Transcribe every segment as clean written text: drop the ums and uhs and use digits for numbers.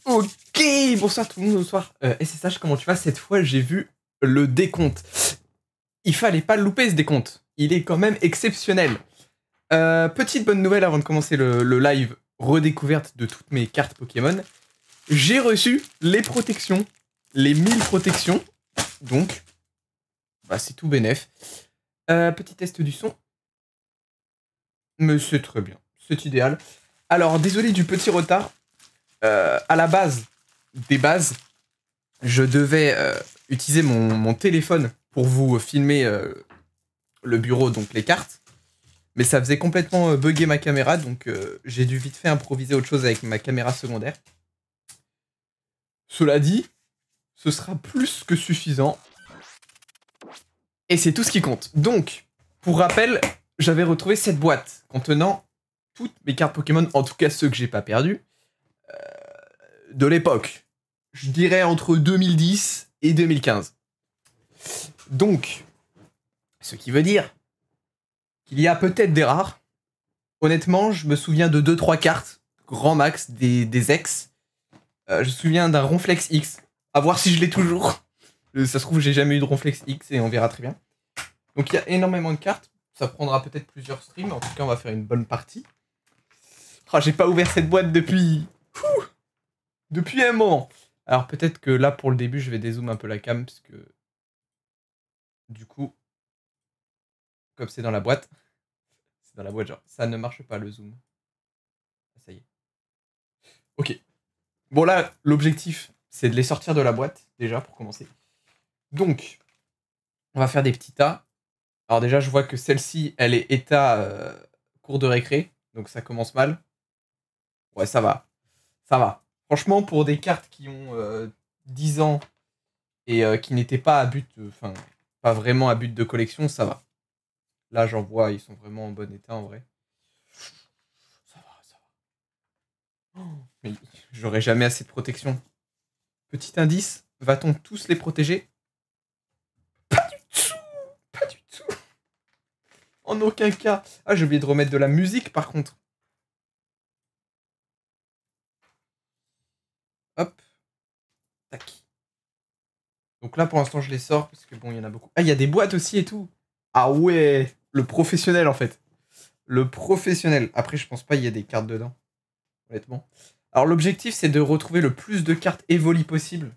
Ok, bonsoir tout le monde, bonsoir. SSH, comment tu vas? Cette fois, j'ai vu le décompte. Il fallait pas le louper, ce décompte. Il est quand même exceptionnel. Petite bonne nouvelle avant de commencer le live redécouverte de toutes mes cartes Pokémon. J'ai reçu les protections, les 1000 protections. Donc, bah, c'est tout bénef. Petit test du son. Mais c'est très bien, c'est idéal. Alors, désolé du petit retard. À la base des bases, je devais utiliser mon téléphone pour vous filmer le bureau, donc les cartes. Mais ça faisait complètement bugger ma caméra, donc j'ai dû vite fait improviser autre chose avec ma caméra secondaire. Cela dit, ce sera plus que suffisant. Et c'est tout ce qui compte. Donc, pour rappel, j'avais retrouvé cette boîte contenant toutes mes cartes Pokémon, en tout cas ceux que j'ai pas perdus, de l'époque. Je dirais entre 2010 et 2015. Donc, ce qui veut dire qu'il y a peut-être des rares. Honnêtement, je me souviens de 2-3 cartes, grand max, des ex. Je me souviens d'un Ronflex X. À voir si je l'ai toujours. Ça se trouve, j'ai jamais eu de Ronflex X et on verra très bien. Donc il y a énormément de cartes. Ça prendra peut-être plusieurs streams. En tout cas, on va faire une bonne partie. Oh, j'ai pas ouvert cette boîte depuis... depuis un moment. Alors peut-être que là, pour le début, je vais dézoomer un peu la cam, parce que... Du coup, comme c'est dans la boîte... C'est dans la boîte, genre, ça ne marche pas, le zoom. Ça y est. Ok. Bon là, l'objectif, c'est de les sortir de la boîte, déjà, pour commencer. Donc, on va faire des petits tas. Alors déjà, je vois que celle-ci, elle est état cours de récré, donc ça commence mal. Ouais, ça va. Ça va. Franchement, pour des cartes qui ont 10 ans et qui n'étaient pas à but... Enfin, pas vraiment à but de collection, ça va. Là, j'en vois, ils sont vraiment en bon état, en vrai. Ça va, ça va. Oh, mais j'aurai jamais assez de protection. Petit indice, va-t-on tous les protéger? Pas du tout. Pas du tout. En aucun cas. Ah, j'ai oublié de remettre de la musique, par contre. Hop. Tac. Donc là, pour l'instant, je les sors, parce que bon, il y en a beaucoup. Ah, il y a des boîtes aussi et tout. Ah ouais. Le professionnel, en fait. Le professionnel. Après, je pense pas qu'il y a des cartes dedans. Honnêtement. Alors, l'objectif, c'est de retrouver le plus de cartes Evoli possible.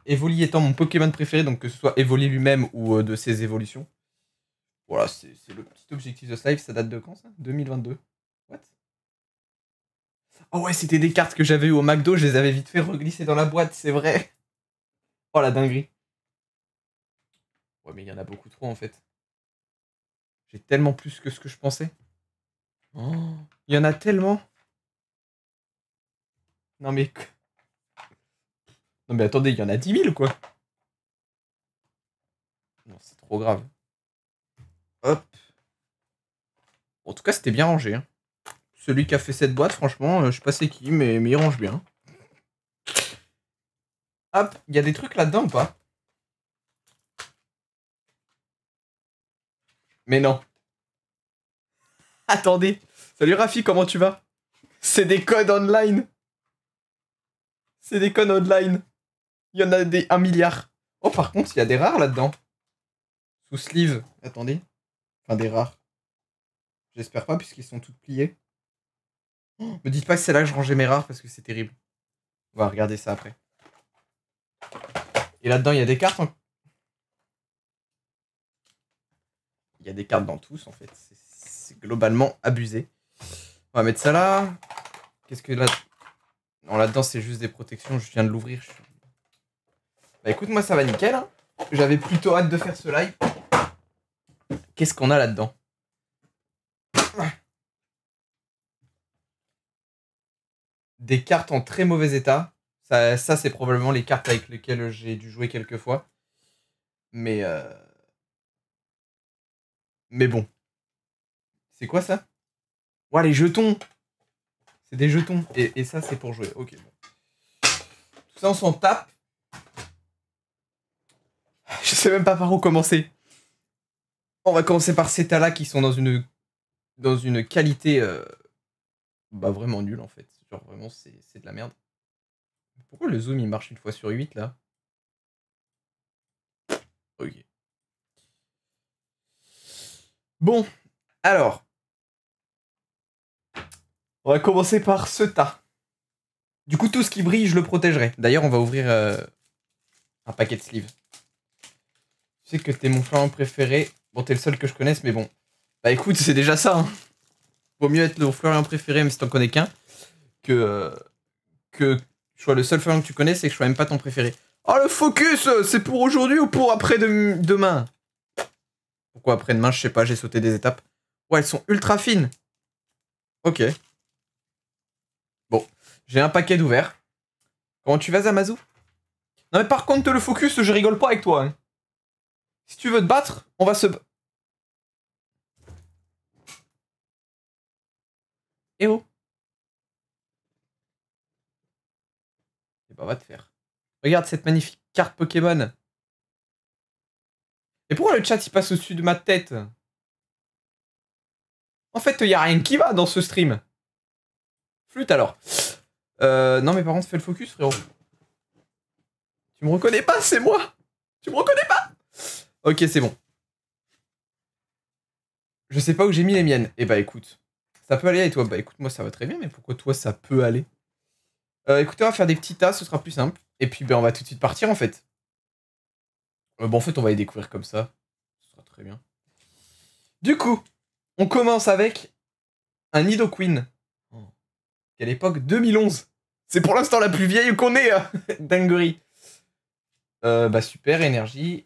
Evoli étant mon Pokémon préféré, donc que ce soit Evoli lui-même ou de ses évolutions. Voilà, c'est le petit objectif de ce live. Ça date de quand, ça? 2022. What? Oh ouais, c'était des cartes que j'avais eues au McDo. Je les avais vite fait reglisser dans la boîte, c'est vrai. Oh la dinguerie. Ouais, mais il y en a beaucoup trop, en fait. J'ai tellement plus que ce que je pensais. Oh, il y en a tellement. Non mais... Non mais attendez, il y en a 10 000, quoi. Non, c'est trop grave. Hop. En tout cas, c'était bien rangé. Hein. Celui qui a fait cette boîte, franchement, je sais pas c'est qui, mais il range bien. Hop, il y a des trucs là-dedans ou pas? Mais non. Attendez. Salut Rafi, comment tu vas? C'est des codes online. C'est des codes online. Il y en a des 1 milliard. Oh, par contre, il y a des rares là-dedans. Sous sleeve. Attendez. Enfin, des rares. J'espère pas, puisqu'ils sont toutes pliés. Oh, me dites pas que c'est là que je rangeais mes rares, parce que c'est terrible. On va regarder ça après. Et là-dedans, il y a des cartes. Il y a des cartes dans tous, en fait. C'est globalement abusé. On va mettre ça là. Qu'est-ce que là... Non, là-dedans, c'est juste des protections. Je viens de l'ouvrir. Bah écoute, moi, ça va nickel. Hein. J'avais plutôt hâte de faire ce live. Qu'est-ce qu'on a là-dedans? Des cartes en très mauvais état. Ça c'est probablement les cartes avec lesquelles j'ai dû jouer quelques fois. Mais bon. C'est quoi ça? Ouais, les jetons. C'est des jetons. Et ça, c'est pour jouer. Ok, bon. Tout ça, on s'en tape. Je sais même pas par où commencer. On va commencer par ces tas-là qui sont dans une qualité Bah vraiment nul en fait. Genre vraiment c'est de la merde. Pourquoi le zoom il marche une fois sur 8 là? Ok. Bon, alors. On va commencer par ce tas. Du coup, tout ce qui brille, je le protégerai. D'ailleurs, on va ouvrir un paquet de sleeves. Tu sais que t'es mon flanc préféré. Bon, t'es le seul que je connaisse, mais bon. Bah écoute, c'est déjà ça. Hein. Vaut mieux être le Florian préféré, même si t'en connais qu'un, que je sois le seul Florian que tu connaisses et que je sois même pas ton préféré. Oh, le focus, c'est pour aujourd'hui ou pour après-demain? Pourquoi après-demain? Je sais pas, j'ai sauté des étapes. Ouais, elles sont ultra fines. Ok. Bon, j'ai un paquet d'ouverts. Comment tu vas, Zamazu? Non mais par contre, le focus, je rigole pas avec toi. Hein. Si tu veux te battre, on va se... Eh oh. Eh bah, va te faire. Regarde cette magnifique carte Pokémon. Et pourquoi le chat il passe au-dessus de ma tête? En fait, y a rien qui va dans ce stream. Flûte alors. Non mais par contre, fais le focus, frérot. Tu me reconnais pas, c'est moi. Tu me reconnais pas. Ok, c'est bon. Je sais pas où j'ai mis les miennes. Eh bah écoute, ça peut aller et toi? Bah écoute, moi ça va très bien, mais pourquoi toi ça peut aller? Écoutez, on va faire des petits tas, ce sera plus simple. Et puis ben on va tout de suite partir en fait. Bon en fait on va les découvrir comme ça. Ce sera très bien. Du coup, on commence avec un Nidoqueen. Oh. Quelle époque? 2011. C'est pour l'instant la plus vieille qu'on ait. Dinguerie. Bah super, énergie.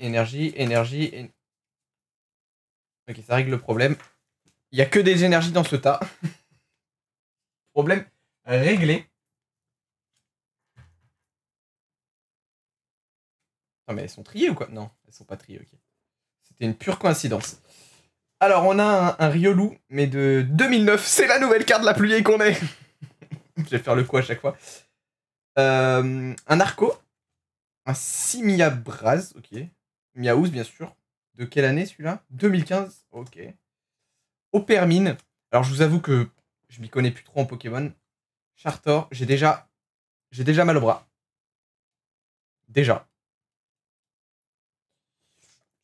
Ok, ça règle le problème. Il y a que des énergies dans ce tas. Problème réglé. Non mais elles sont triées ou quoi? Non, elles sont pas triées, ok. C'était une pure coïncidence. Alors on a un Riolu, mais de 2009. C'est la nouvelle carte la plus vieille qu'on ait. Je vais faire le coup à chaque fois. Un Arco. Un Simiabraz, ok. Miaouz, bien sûr. De quelle année celui-là? 2015, ok. Opermine. Alors je vous avoue que je m'y connais plus trop en Pokémon. Chartor, j'ai déjà mal au bras. Déjà.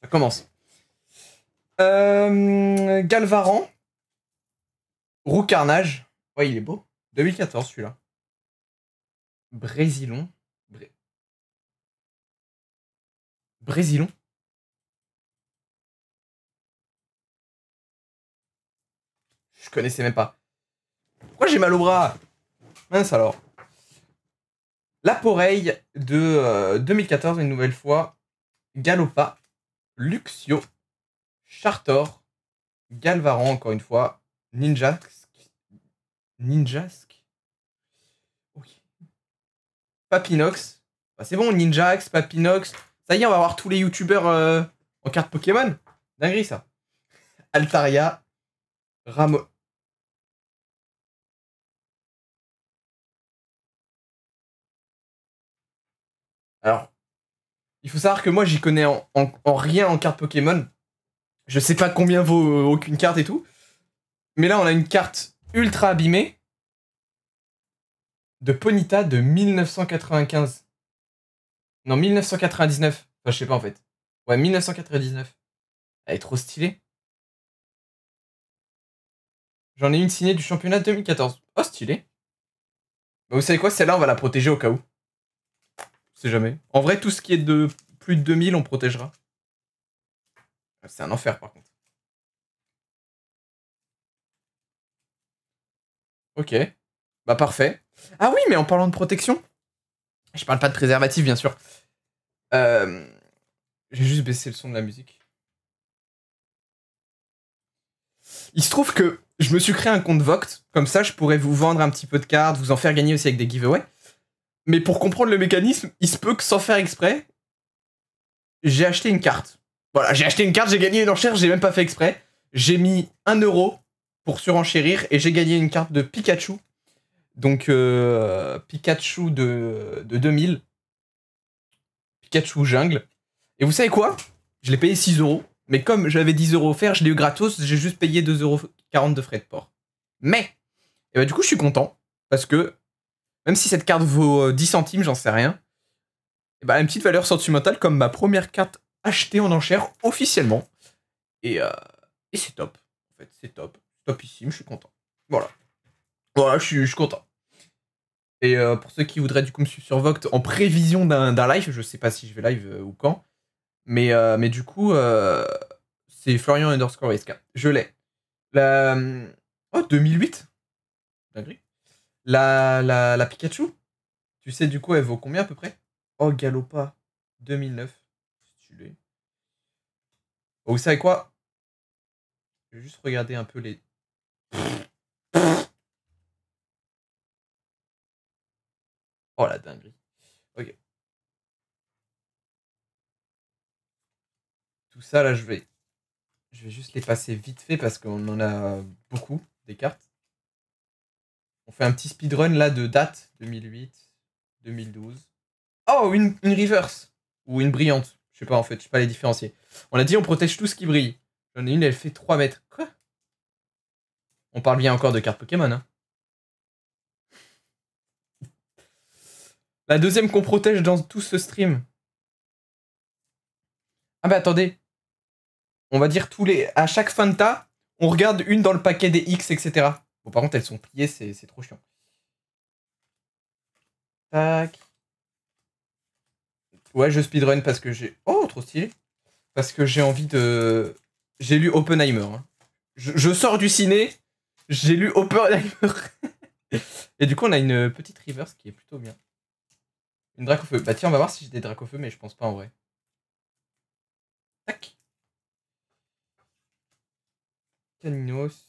Ça commence. Galvaran. Roux Carnage. Ouais, il est beau. 2014 celui-là. Brésilon. Brésilon. Je connaissais même pas. Pourquoi j'ai mal au bras? Mince alors. Laporeille de 2014, une nouvelle fois. Galopa. Luxio. Chartor. Galvaran, encore une fois. Ninjask. Ok. Papinox. Bah, c'est bon, Ninjax, Papinox. Ça y est, on va avoir tous les youtubeurs en carte Pokémon. Dinguerie, ça. Altaria. Ramo... Alors, il faut savoir que moi, j'y connais en rien en carte Pokémon. Je sais pas combien vaut aucune carte et tout. Mais là, on a une carte ultra abîmée de Ponyta de 1995. Non, 1999. Enfin, je sais pas en fait. Ouais, 1999. Elle est trop stylée. J'en ai une signée du championnat 2014. Oh, stylé. Bah, vous savez quoi, celle-là, on va la protéger au cas où. On sait jamais. En vrai, tout ce qui est de plus de 2000, on protégera. C'est un enfer, par contre. Ok. Bah, parfait. Ah oui, mais en parlant de protection, je parle pas de préservatif, bien sûr. J'ai juste baissé le son de la musique. Il se trouve que je me suis créé un compte Voct. Comme ça, je pourrais vous vendre un petit peu de cartes, vous en faire gagner aussi avec des giveaways. Mais pour comprendre le mécanisme, il se peut que sans faire exprès, j'ai acheté une carte. Voilà, j'ai acheté une carte, j'ai gagné une enchère, j'ai même pas fait exprès. J'ai mis 1€ pour surenchérir et j'ai gagné une carte de Pikachu. Donc, Pikachu de 2000. Pikachu jungle. Et vous savez quoi? Je l'ai payé 6€. Mais comme j'avais 10€ offerts, je l'ai eu gratos, j'ai juste payé 2,40€ de frais de port. Mais, Et bah du coup, je suis content. Parce que, même si cette carte vaut 10 centimes, j'en sais rien, et bah, elle a une petite valeur sentimentale comme ma première carte achetée en enchère officiellement. Et, euh, et c'est top. En fait, c'est top. Topissime, je suis content. Voilà. Voilà, je suis content. Et pour ceux qui voudraient du coup me suivre sur Voct en prévision d'un live, je sais pas si je vais live ou quand, mais du coup, c'est Florian underscore SK. Je l'ai. La... Oh, 2008. Dinguerie. La Pikachu. Tu sais du coup, elle vaut combien à peu près? Oh, Galopa. 2009. Stylé. Oh, vous savez quoi? Je vais juste regarder un peu les... Oh, la dinguerie. Ok. Tout ça, là, je vais juste les passer vite fait parce qu'on en a beaucoup, des cartes. On fait un petit speedrun là de date 2008, 2012. Oh, une reverse. Ou une brillante. Je sais pas en fait, je sais pas les différencier. On a dit on protège tout ce qui brille. J'en ai une, elle fait 3 mètres. Quoi? On parle bien encore de cartes Pokémon, hein. La deuxième qu'on protège dans tout ce stream. Ah bah attendez. On va dire tous les. À chaque Fanta, on regarde une dans le paquet des X, etc. Bon, par contre, elles sont pliées, c'est trop chiant. Tac. Ouais, je speedrun parce que j'ai. Oh, trop stylé. Parce que j'ai envie de. J'ai lu Oppenheimer, hein. Je sors du ciné, j'ai lu Oppenheimer. Et du coup, on a une petite reverse qui est plutôt bien. Une Dracofeu. Bah tiens, on va voir si j'ai des Dracofeu, mais je pense pas en vrai. Tac. Caninos.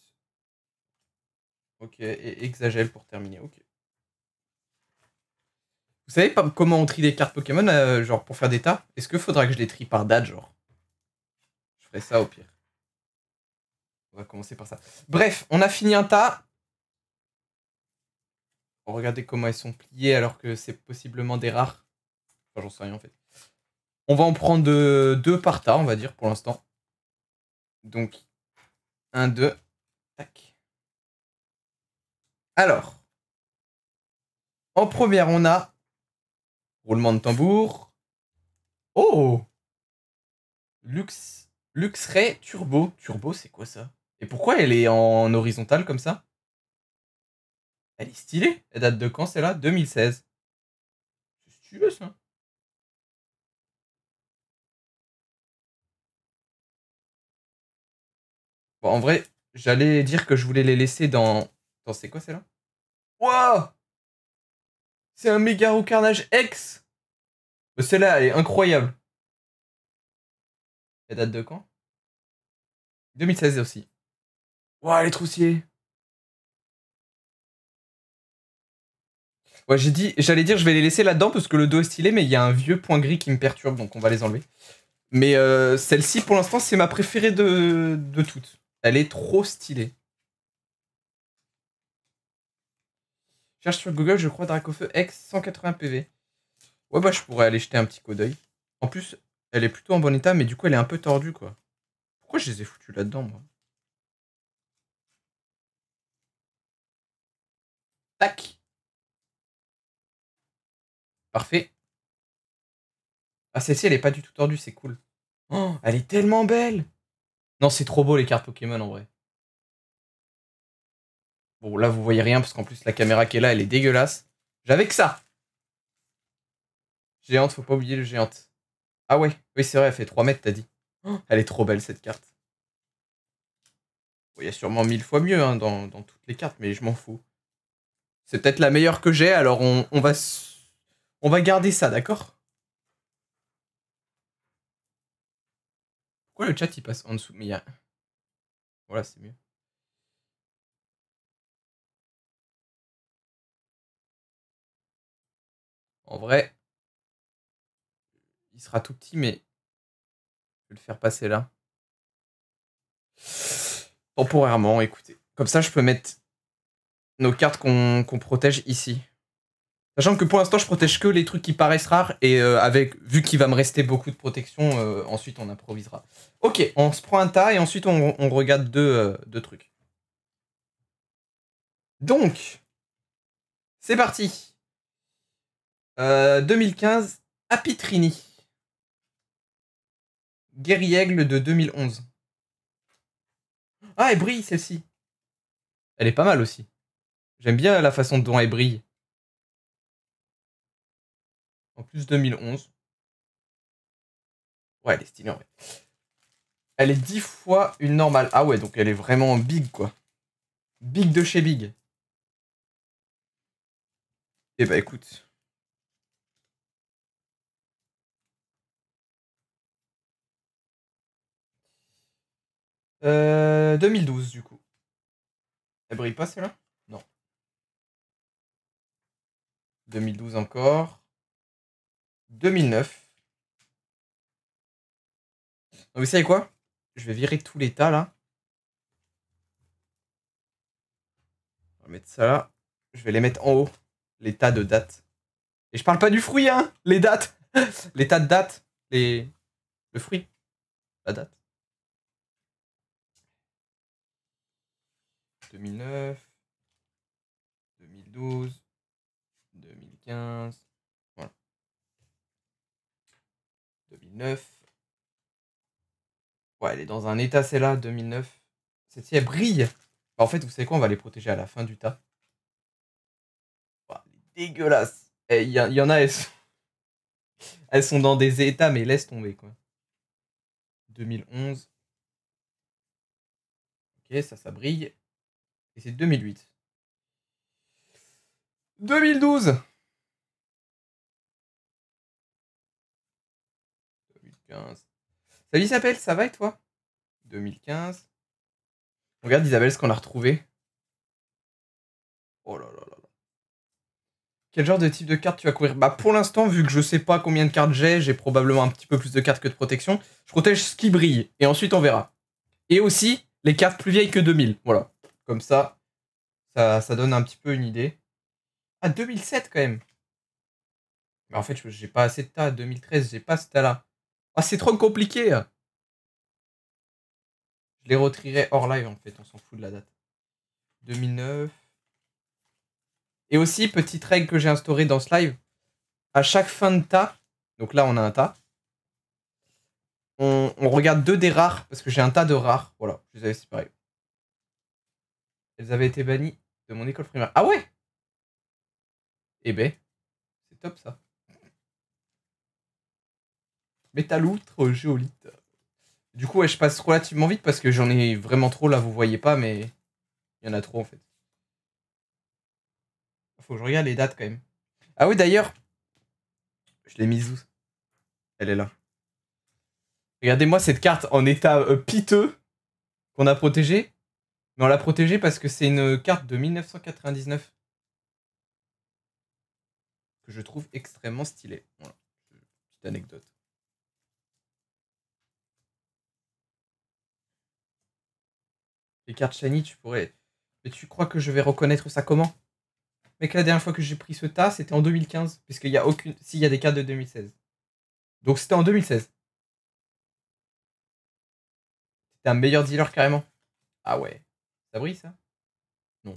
Ok, et Exagel pour terminer. Ok. Vous savez pas comment on trie des cartes Pokémon, genre pour faire des tas? Est-ce qu'il faudra que je les trie par date, genre? Je ferai ça au pire. On va commencer par ça. Bref, on a fini un tas. Regardez comment elles sont pliées alors que c'est possiblement des rares. Enfin, j'en sais rien en fait. On va en prendre deux par tas, on va dire, pour l'instant. Donc, 1, 2. Tac. Alors, en première, on a roulement de tambour. Oh! Luxray Turbo. Turbo, c'est quoi ça? Et pourquoi elle est en horizontale comme ça? Elle est stylée. Elle date de quand celle-là? 2016. C'est stylé ça. Bon, en vrai, j'allais dire que je voulais les laisser dans. Attends, c'est quoi celle-là? Wouah! C'est un Megaro Carnage X! Celle-là, elle est incroyable. Elle date de quand? 2016 aussi. Wouah, elle est trop stylée. Ouais, j'allais dire, je vais les laisser là-dedans parce que le dos est stylé, mais il y a un vieux point gris qui me perturbe, donc on va les enlever. Mais celle-ci, pour l'instant, c'est ma préférée de toutes. Elle est trop stylée. Cherche sur Google, je crois, Dracofeu X 180 PV. Ouais, bah, je pourrais aller jeter un petit coup d'œil. En plus, elle est plutôt en bon état, mais du coup, elle est un peu tordue, quoi. Pourquoi je les ai foutus là-dedans, moi? Tac! Parfait. Ah, celle-ci, elle est pas du tout tordue, c'est cool. Oh, elle est tellement belle! Non, c'est trop beau, les cartes Pokémon, en vrai. Bon, là, vous voyez rien, parce qu'en plus, la caméra qui est là, elle est dégueulasse. J'avais que ça! Géante, faut pas oublier le géante. Ah ouais, oui, c'est vrai, elle fait 3 mètres, t'as dit. Oh, elle est trop belle, cette carte. Bon, il y a sûrement 1000 fois mieux hein, dans toutes les cartes, mais je m'en fous. C'est peut-être la meilleure que j'ai, alors on va garder ça, d'accord? Pourquoi le chat, il passe en dessous? Mais il y a... Voilà, c'est mieux. En vrai, il sera tout petit, mais je vais le faire passer là. Temporairement, écoutez. Comme ça, je peux mettre nos cartes qu'on protège ici. Sachant que pour l'instant, je protège que les trucs qui paraissent rares et vu qu'il va me rester beaucoup de protection, ensuite on improvisera. Ok, on se prend un tas et ensuite on regarde deux trucs. Donc, c'est parti. 2015, Happy Trini. Guerrier Aigle de 2011. Ah, elle brille celle-ci. Elle est pas mal aussi. J'aime bien la façon dont elle brille. En plus 2011. Ouais, elle est stylée en vrai. Elle est 10 fois une normale. Ah ouais, donc elle est vraiment big quoi. Big de chez big. Eh bah écoute. 2012 du coup. Elle brille pas celle-là? Non. 2012 encore. 2009. Vous savez quoi? Je vais virer tous les tas là. On va mettre ça là. Je vais les mettre en haut. Les tas de dates. Et je parle pas du fruit, hein! Les dates! Les tas de dates. Le fruit. La date. 2009. 2012. 2015. Voilà. 2009. Ouais, elle est dans un état celle-là, 2009. Celle-ci, elle brille. Bah, en fait, vous savez quoi? On va les protéger à la fin du tas. Ouah, elle est dégueulasse. Il y en a, elles sont dans des états, mais laisse tomber, quoi. 2011. Ok, ça brille. Et c'est 2008. 2012. 2015. Salut Isabelle, ça va et toi? 2015. Regarde Isabelle ce qu'on a retrouvé. Oh là là là là. Quel genre de type de carte tu vas courir? Bah pour l'instant, vu que je sais pas combien de cartes j'ai probablement un petit peu plus de cartes que de protection. Je protège ce qui brille. Et ensuite on verra. Et aussi les cartes plus vieilles que 2000. Voilà. Comme ça donne un petit peu une idée. Ah, 2007 quand même. Mais en fait, j'ai pas assez de tas. 2013, j'ai pas ce tas-là. Ah, c'est trop compliqué. Je les retrierai hors live en fait. On s'en fout de la date. 2009. Et aussi, petite règle que j'ai instaurée dans ce live. À chaque fin de tas, donc là on a un tas, on regarde deux des rares, parce que j'ai un tas de rares. Voilà, je les avais séparés. Elles avaient été bannies de mon école primaire. Ah ouais? Eh ben, c'est top ça. Métaloutre géolite. Du coup, ouais, je passe relativement vite parce que j'en ai vraiment trop là, vous voyez pas, mais il y en a trop en fait. Faut que je regarde les dates quand même. Ah oui, d'ailleurs, je l'ai mise où? Elle est là. Regardez-moi cette carte en état piteux qu'on a protégée. Mais on l'a protégée parce que c'est une carte de 1999 que je trouve extrêmement stylée. Voilà. Petite anecdote. Les cartes shiny, tu pourrais. Mais tu crois que je vais reconnaître ça comment? Mec, la dernière fois que j'ai pris ce tas, c'était en 2015. Puisqu'il y a aucune. S'il y a des cartes de 2016. Donc c'était en 2016. C'était un meilleur dealer carrément. Ah ouais. Ça brille ça? Non.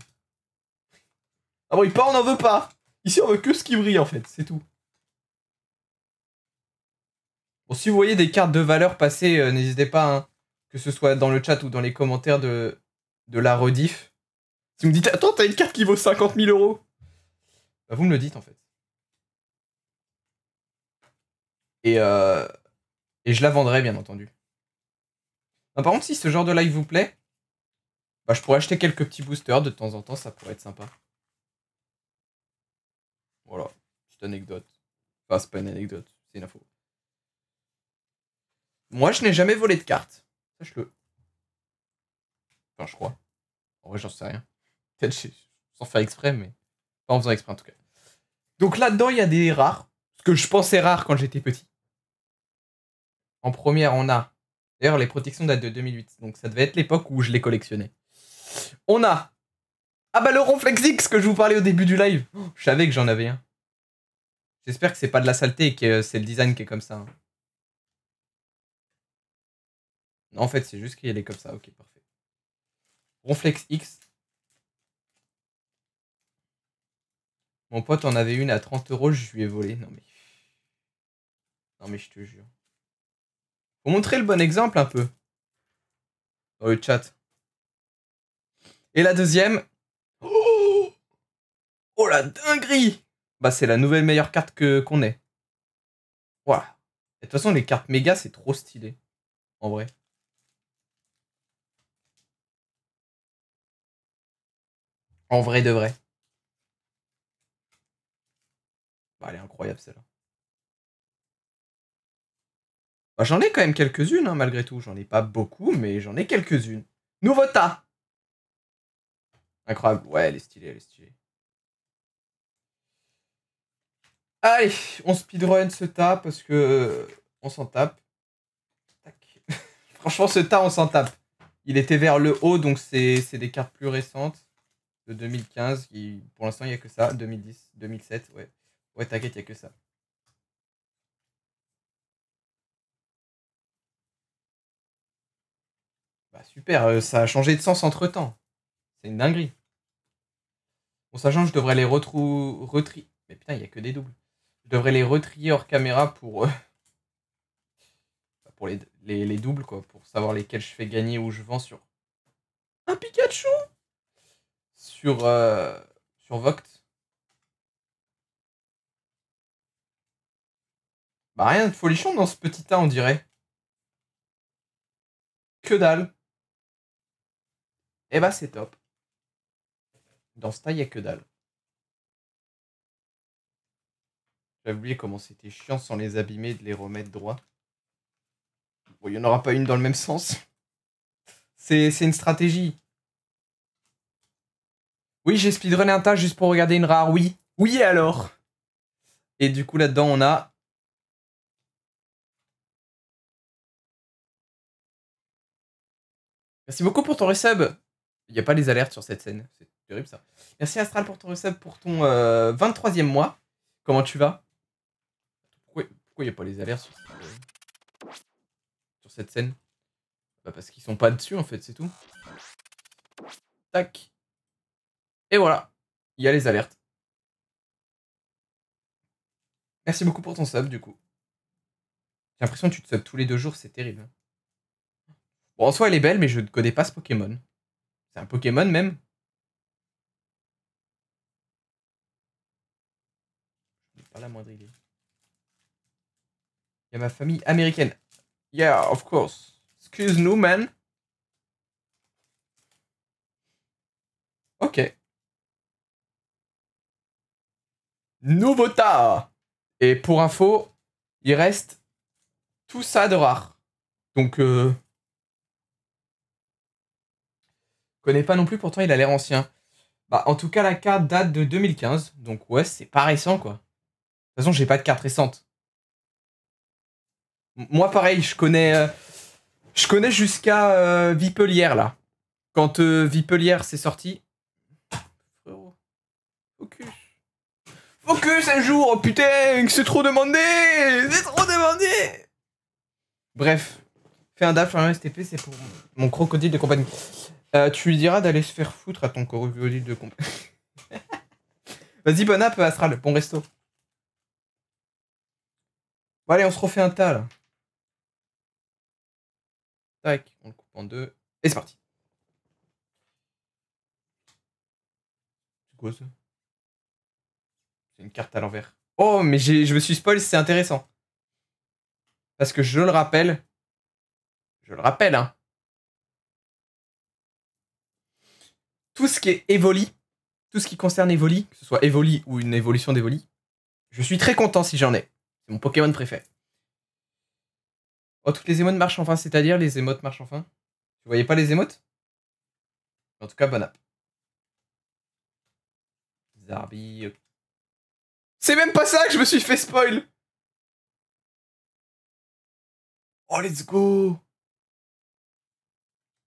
Ah brille pas, on n'en veut pas. Ici on veut que ce qui brille en fait, c'est tout. Bon, si vous voyez des cartes de valeur passer, n'hésitez pas, hein, que ce soit dans le chat ou dans les commentaires de la rediff. Si vous me dites, attends, t'as une carte qui vaut 50 000 euros, bah, vous me le dites en fait. Et, euh, et je la vendrai, bien entendu. Non, par contre, si ce genre de live vous plaît, bah, je pourrais acheter quelques petits boosters de temps en temps, ça pourrait être sympa. Voilà, petite anecdote. Enfin, c'est pas une anecdote, c'est une info. Moi, je n'ai jamais volé de cartes. Sache-le. Enfin, je crois. En vrai, j'en sais rien. Peut-être sans faire exprès, mais pas en faisant exprès en tout cas. Donc là-dedans, il y a des rares. Ce que je pensais rare quand j'étais petit. En première, on a. D'ailleurs, les protections datent de 2008. Donc ça devait être l'époque où je les collectionnais. On a. Ah bah le Ronflex X que je vous parlais au début du live. Oh, je savais que j'en avais un. J'espère que c'est pas de la saleté et que c'est le design qui est comme ça, hein. Non, en fait, c'est juste qu'il est comme ça. Ok, parfait. Ronflex X. Mon pote en avait une à 30 €, je lui ai volé. Non mais... Non mais je te jure. Faut montrer le bon exemple un peu. Dans le chat. Et la deuxième... Oh, oh la dinguerie! Bah c'est la nouvelle meilleure carte qu'on ait. Voilà. De toute façon les cartes méga c'est trop stylé. En vrai. En vrai de vrai. Bah, elle est incroyable celle-là. Bah, j'en ai quand même quelques-unes, hein, malgré tout. J'en ai pas beaucoup, mais j'en ai quelques-unes. Nouveau tas. Incroyable. Ouais, elle est stylée, elle est stylée. Allez, on speedrun ce tas parce que on s'en tape. Tac. Franchement, ce tas, on s'en tape. Il était vers le haut, donc c'est des cartes plus récentes. De 2015. Pour l'instant, il n'y a que ça. 2010, 2007, ouais. Ouais, t'inquiète, il n'y a que ça. Bah super, ça a changé de sens entre temps. C'est une dinguerie. Bon, sachant que je devrais les retrier. Mais putain, il n'y a que des doubles. Je devrais les retrier hors caméra pour les doubles, quoi. Pour savoir lesquels je fais gagner ou je vends sur. Un Pikachu sur Voct. Bah, rien de folichon dans ce petit tas, on dirait. Que dalle. Eh bah, c'est top. Dans ce tas, il n'y a que dalle. J'avais oublié comment c'était chiant sans les abîmer de les remettre droit. Bon, il n'y en aura pas une dans le même sens. C'est une stratégie. Oui, j'ai speedrunné un tas juste pour regarder une rare, oui. Oui, et alors? Et du coup, là-dedans, on a... Merci beaucoup pour ton resub. Il n'y a pas les alertes sur cette scène. C'est terrible, ça. Merci Astral pour ton resub pour ton 23e mois. Comment tu vas? Pourquoi il n'y a pas les alertes sur cette scène? Bah parce qu'ils sont pas dessus, en fait, c'est tout. Tac. Et voilà. Il y a les alertes. Merci beaucoup pour ton sub, du coup. J'ai l'impression que tu te subs tous les 2 jours, c'est terrible. Bon, en soi, elle est belle, mais je ne connais pas ce Pokémon. C'est un Pokémon, même? Je n'ai pas la moindre idée. Il y a ma famille américaine. Yeah, of course. Excuse nous, man. Ok. Nouveau tas. Et pour info, il reste tout ça de rare. Donc, connais pas non plus, pourtant il a l'air ancien. Bah, en tout cas, la carte date de 2015. Donc, ouais, c'est pas récent, quoi. De toute façon, j'ai pas de carte récente. Moi, pareil, je connais jusqu'à Vipelière, là. Quand Vipelière s'est sorti. Frérot. Focus. Focus un jour, oh, putain, c'est trop demandé. C'est trop demandé. Bref. Fais un dash sur un STP, c'est pour mon crocodile de compagnie. Tu lui diras d'aller se faire foutre à ton crocodile de compagnie. Vas-y, bon app, Astral, bon resto. Bon, allez, on se refait un tas, là. Tac, on le coupe en deux. Et c'est parti. C'est quoi ça? C'est une carte à l'envers. Oh, mais je me suis spoil, c'est intéressant. Parce que je le rappelle, hein, tout ce qui est Evoli, tout ce qui concerne Evoli, que ce soit Evoli ou une évolution d'Evoli, je suis très content si j'en ai. C'est mon Pokémon préféré. Oh, toutes les émotes marchent enfin, c'est-à-dire les émotes marchent enfin. Tu voyais pas les émotes? En tout cas, bonne app. Zarbi. C'est même pas ça que je me suis fait spoil! Oh, let's go!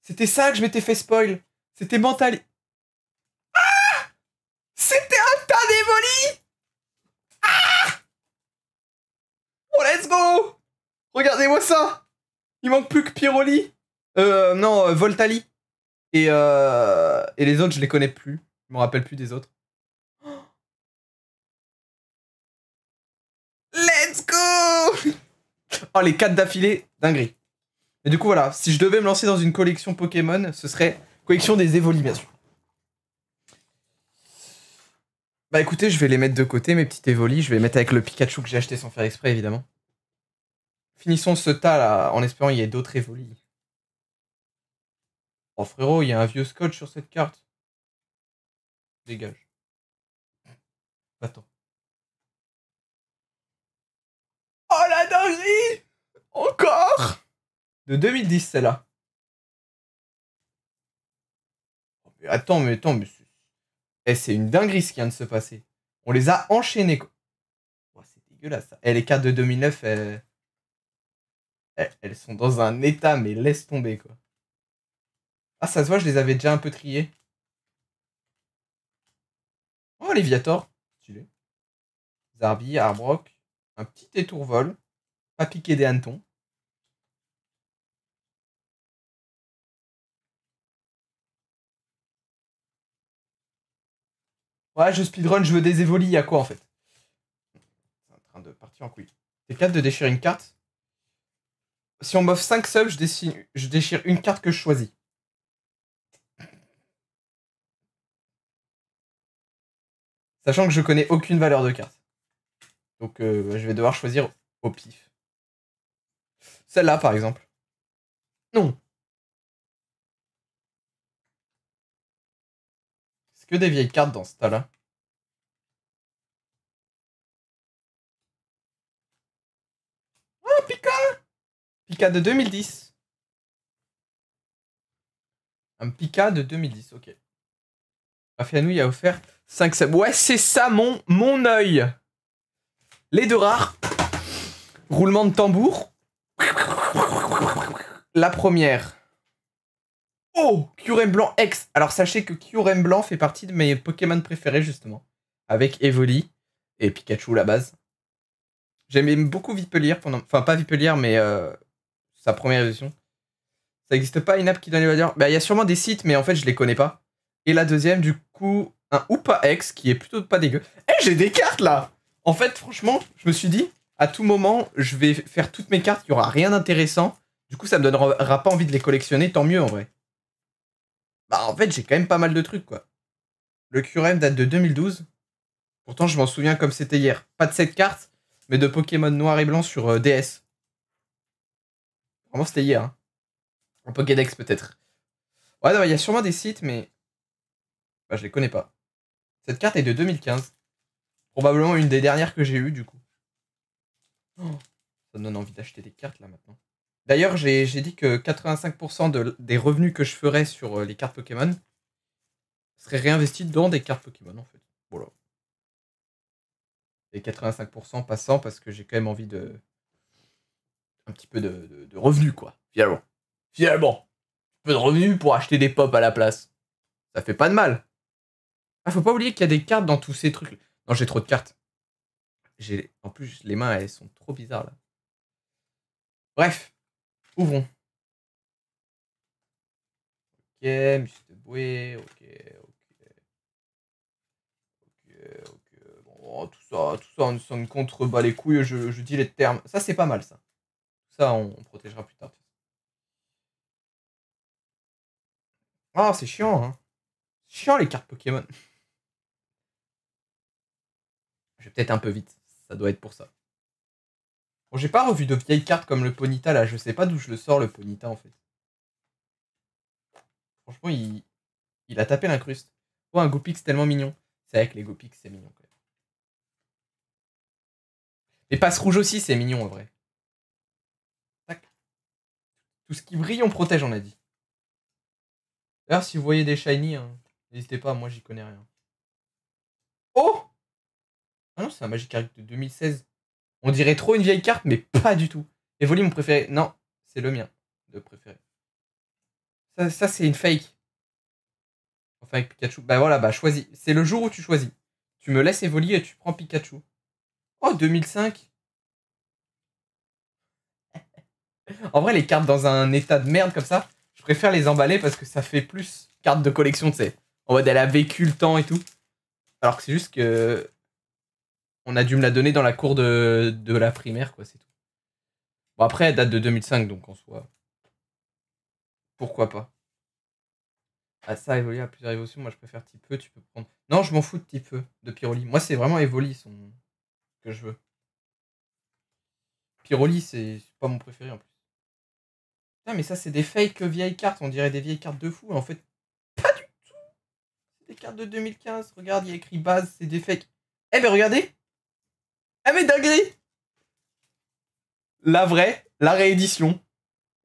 C'était ça que je m'étais fait spoil! C'était mental. Ah! C'était un tas d'Evoli! Ah! Oh, let's go! Regardez-moi ça! Il manque plus que Pyroli. Non, Voltali. Et les autres, je les connais plus. Je me rappelle plus des autres. Oh, les 4 d'affilée, dinguerie. Et du coup, voilà, si je devais me lancer dans une collection Pokémon, ce serait collection des Evoli, bien sûr. Bah écoutez, je vais les mettre de côté, mes petites Evoli. Je vais les mettre avec le Pikachu que j'ai acheté sans faire exprès, évidemment. Finissons ce tas là, en espérant qu'il y ait d'autres Evoli. Oh frérot, il y a un vieux scotch sur cette carte. Dégage. Attends. Oh la dinguerie! Encore! De 2010, celle-là. Mais attends, c'est une dinguerie ce qui vient de se passer. On les a enchaînés, quoi. Oh, c'est dégueulasse, ça. Et les cartes de 2009, elles sont dans un état, mais laisse tomber, quoi. Ah, ça se voit, je les avais déjà un peu triées. Oh, Léviator. Stylé. Zarbi, Arbrock. Un petit étourvol. Pas piqué des hannetons. Ouais, je speedrun, je veux des évolis, y'a quoi en fait? C'est en train de partir en couille. T'es capable de déchirer une carte? Si on m'offre 5 subs, je déchire une carte que je choisis. Sachant que je connais aucune valeur de carte. Donc je vais devoir choisir au pif. Celle-là par exemple. Non. C'est que des vieilles cartes dans ce tas-là. Oh, Pika! Pika de 2010. Un Pika de 2010, ok. Rafianou, il a offert 5 subs. Ouais, c'est ça mon œil. Les deux rares. Roulement de tambour. La première. Oh, Kyurem Blanc X. Alors sachez que Kyurem Blanc fait partie de mes Pokémon préférés justement. Avec Evoli et Pikachu la base. J'aimais beaucoup Vipelier pendant... Enfin pas Vipelier mais sa première édition. Ça n'existe pas une app qui donne les valeurs. Bah il y a sûrement des sites mais en fait je les connais pas. Et la deuxième du coup un Hoopa X qui est plutôt pas dégueu. Eh j'ai des cartes là. En fait franchement je me suis dit à tout moment je vais faire toutes mes cartes, il y aura rien d'intéressant. Du coup ça me donnera pas envie de les collectionner, tant mieux en vrai. Bah en fait j'ai quand même pas mal de trucs quoi. Le Kyurem date de 2012. Pourtant je m'en souviens comme c'était hier. Pas de cette carte, mais de Pokémon noir et blanc sur DS. Vraiment c'était hier. Hein. En Pokédex peut-être. Ouais non, il y a sûrement des sites mais... Bah je les connais pas. Cette carte est de 2015. Probablement une des dernières que j'ai eues du coup. Oh, ça me donne envie d'acheter des cartes là maintenant. D'ailleurs j'ai dit que 85% des revenus que je ferais sur les cartes Pokémon seraient réinvestis dans des cartes Pokémon en fait. Voilà. Et 85% passant parce que j'ai quand même envie de... Un petit peu de revenus, quoi. Finalement. Finalement. Un peu de revenus pour acheter des pop à la place. Ça fait pas de mal. Ah, faut pas oublier qu'il y a des cartes dans tous ces trucs. Non, j'ai trop de cartes. En plus, les mains, elles sont trop bizarres, là. Bref. Ouvrons. Ok, Monsieur de Boué. Ok. Bon, tout ça, on ne contrebat les couilles. Je dis les termes. Ça, c'est pas mal, ça. Tout ça, on protégera plus tard. Ah, c'est chiant, hein. Chiant, les cartes Pokémon. Je vais peut-être un peu vite. Ça doit être pour ça. Bon, j'ai pas revu de vieilles cartes comme le Ponyta là, je sais pas d'où je le sors le Ponyta en fait. Franchement, il a tapé l'incruste. Oh, un Goopix tellement mignon. C'est vrai que les Goopix c'est mignon quand même. Les passes rouges aussi c'est mignon en vrai. Tac. Tout ce qui brille on protège on a dit. D'ailleurs si vous voyez des shiny, hein, n'hésitez pas, moi j'y connais rien. Oh! Ah non c'est un Magikarp de 2016. On dirait trop une vieille carte mais pas du tout. Evoli mon préféré. Non, c'est le mien de préféré. Ça c'est une fake. Enfin, avec Pikachu. Bah voilà, bah choisis. C'est le jour où tu choisis. Tu me laisses Evoli et tu prends Pikachu. Oh, 2005. En vrai, les cartes dans un état de merde comme ça, je préfère les emballer parce que ça fait plus carte de collection, tu sais. En mode, elle a vécu le temps et tout. Alors que c'est juste que... On a dû me la donner dans la cour de la primaire, quoi, c'est tout. Bon, après, elle date de 2005, donc en soi, pourquoi pas. Ah, ça, Evoli a plusieurs évolutions. Moi, je préfère type E. Tu peux prendre. Non, je m'en fous de type E, de Pyroli. Moi, c'est vraiment Evoli que je veux. Pyroli, c'est pas mon préféré en plus. Putain, mais ça, c'est des fake vieilles cartes. On dirait des vieilles cartes de fou. En fait, pas du tout. C'est des cartes de 2015. Regarde, il y a écrit base, c'est des fakes. Eh, mais regardez. Ah, mais dinguerie. La vraie, la réédition.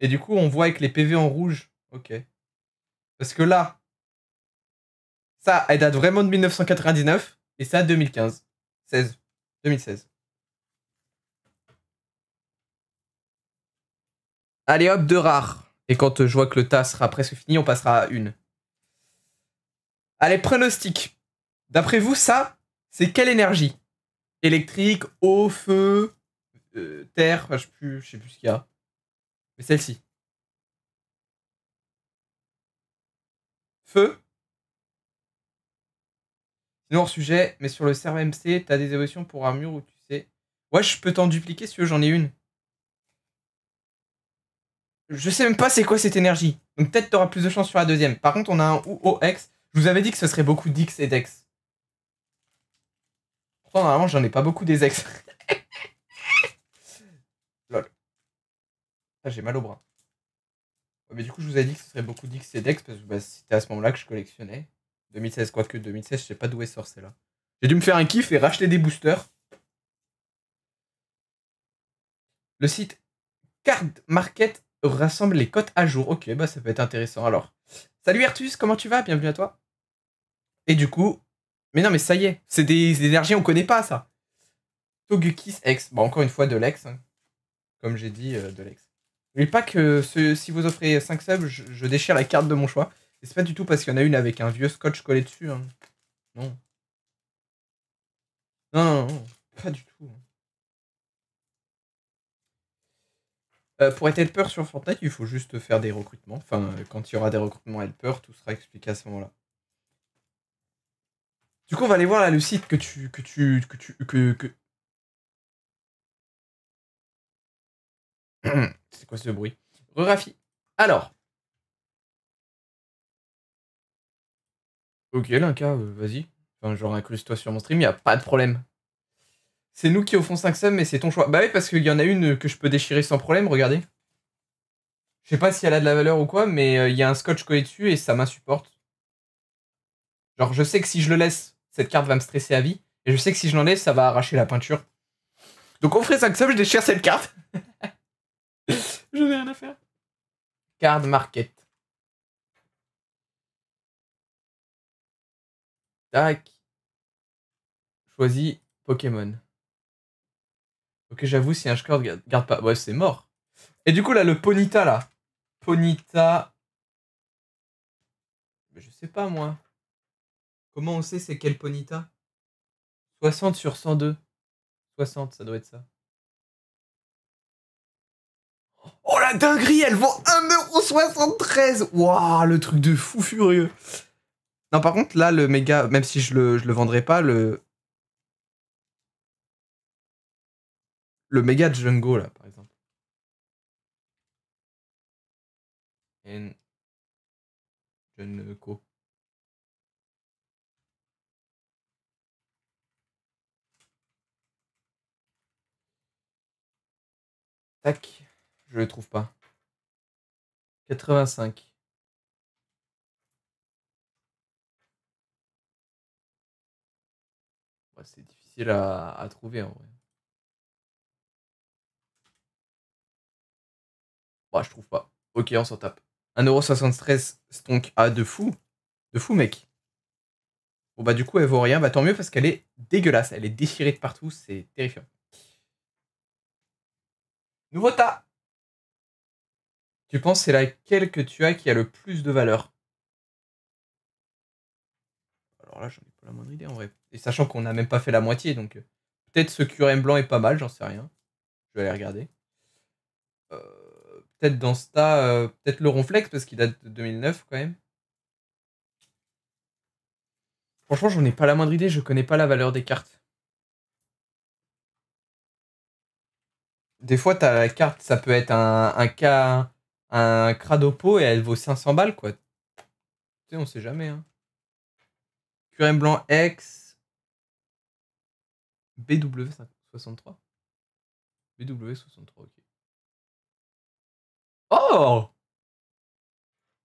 Et du coup, on voit avec les PV en rouge. Ok. Parce que là, ça, elle date vraiment de 1999. Et ça, 2015. 16. 2016. Allez hop, deux rares. Et quand je vois que le tas sera presque fini, on passera à une. Allez, pronostic. D'après vous, ça, c'est quelle énergie? Électrique, eau, feu, terre, enfin, je sais plus ce qu'il y a. Mais celle-ci. Feu. Sinon, hors sujet, mais sur le serve MC, t'as des évolutions pour armure où tu sais. Ouais, je peux t'en dupliquer si tu veux, j'en ai une. Je sais même pas c'est quoi cette énergie. Donc peut-être t'auras plus de chance sur la deuxième. Par contre, on a un OX. Je vous avais dit que ce serait beaucoup d'X et d'X. Pourtant, normalement, j'en ai pas beaucoup des X. Lol. Ah, j'ai mal au bras. Ouais, mais du coup, je vous ai dit que ce serait beaucoup d'X et d'X parce que bah, c'était à ce moment-là que je collectionnais. 2016, quoique 2016, je sais pas d'où est sorti là. J'ai dû me faire un kiff et racheter des boosters. Le site Card Market rassemble les cotes à jour. Ok, bah ça peut être intéressant alors. Salut Artus, comment tu vas? Bienvenue à toi. Et du coup, mais non, mais ça y est, c'est des énergies, on connaît pas ça. Togekiss X. Bon, encore une fois, de l'ex. Hein. Comme j'ai dit, de l'ex. N'oubliez pas que si vous offrez 5 subs, je déchire la carte de mon choix. Et c'est pas du tout parce qu'il y en a une avec un vieux scotch collé dessus. Hein. Non. Non, non, non, pas du tout. Pour être helper sur Fortnite, il faut juste faire des recrutements. Enfin, quand il y aura des recrutements helper, tout sera expliqué à ce moment-là. Du coup, on va aller voir là le site que C'est quoi ce bruit? Rafi. Alors. Ok, Linka, vas-y. Enfin, genre, incruste-toi sur mon stream, y a pas de problème. C'est nous qui offrons 5 subs, mais c'est ton choix. Bah oui, parce qu'il y en a une que je peux déchirer sans problème, regardez. Je sais pas si elle a de la valeur ou quoi, mais il y a un scotch collé dessus et ça m'insupporte. Genre, je sais que si je le laisse, cette carte va me stresser à vie. Et je sais que si je l'enlève, ça va arracher la peinture. Donc, on ferait 5 subs, je déchire cette carte. Je n'ai rien à faire. Card Market. Tac. Choisis Pokémon. Ok, j'avoue, si un score garde pas. Ouais, c'est mort. Et du coup, là, le Ponyta, là. Ponyta. Je sais pas, moi. Comment on sait c'est quel Ponyta? 60 sur 102. 60, ça doit être ça. Oh la dinguerie, elle vaut 1,73€. Waouh, le truc de fou furieux. Non, par contre, là, le méga, même si je le vendrais pas, le méga Jungo, là, par exemple. N. Junko. Tac. Je le trouve pas. 85. Ouais, c'est difficile à trouver, en vrai. Ouais, je trouve pas. Ok, on s'en tape. 1,73€ stonk. Ah, de fou. De fou, mec. Bon, bah, du coup, elle vaut rien. Bah, tant mieux parce qu'elle est dégueulasse. Elle est déchirée de partout. C'est terrifiant. Nouveau tas. Tu penses c'est laquelle que tu as qui a le plus de valeur? Alors là, j'en ai pas la moindre idée en vrai. Et sachant qu'on n'a même pas fait la moitié, donc peut-être ce QRM blanc est pas mal, j'en sais rien. Je vais aller regarder. Peut-être dans ce tas, peut-être le Ronflex parce qu'il date de 2009 quand même. Franchement, j'en ai pas la moindre idée, je connais pas la valeur des cartes. Des fois, t'as la carte, ça peut être un Cradopo et elle vaut 500 balles, quoi. Tu sais, on sait jamais, hein. QRM blanc X. BW63. BW63, ok. Oh!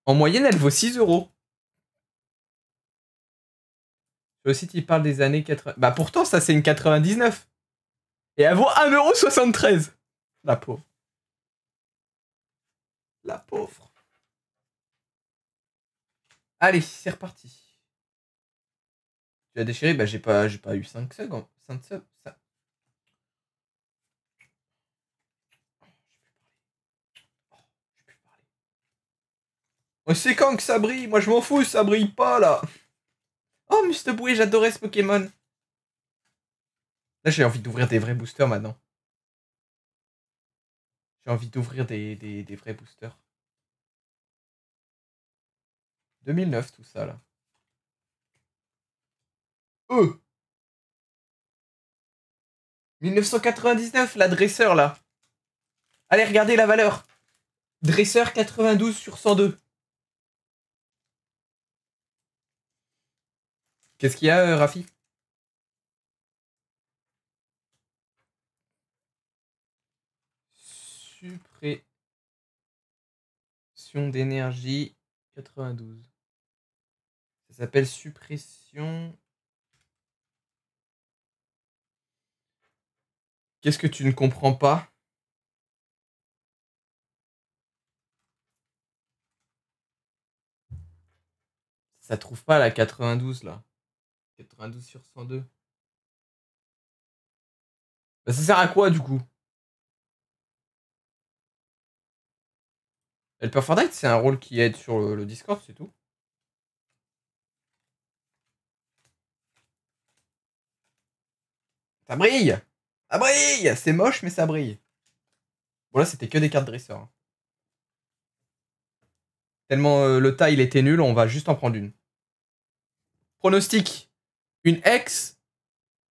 En moyenne, elle vaut 6 euros. Sur le site, il parle des années 80. Bah pourtant, ça, c'est une 99. Et elle vaut 1,73 €. La pauvre. La pauvre. Allez, c'est reparti. Tu as déchiré? Bah j'ai pas eu 5 subs. 5 subs. Ça... Oh, c'est quand que ça brille? Moi je m'en fous, ça brille pas là. Oh, Mr. Boué, j'adorais ce Pokémon. Là, j'ai envie d'ouvrir des vrais boosters maintenant. J'ai envie d'ouvrir des vrais boosters. 2009, tout ça là. 1999, la dresseur là. Allez, regardez la valeur. Dresseur 92 sur 102. Qu'est-ce qu'il y a, Rafi? Suppression d'énergie 92. Ça s'appelle suppression. Qu'est-ce que tu ne comprends pas? Ça trouve pas la 92 là. 92 sur 102. Bah, ça sert à quoi du coup? Helper Fortnite, c'est un rôle qui aide sur le Discord, c'est tout. Ça brille! Ça brille! C'est moche, mais ça brille. Bon, là, c'était que des cartes dresseurs, hein. Tellement le tile était nul, on va juste en prendre une. Pronostic. Une X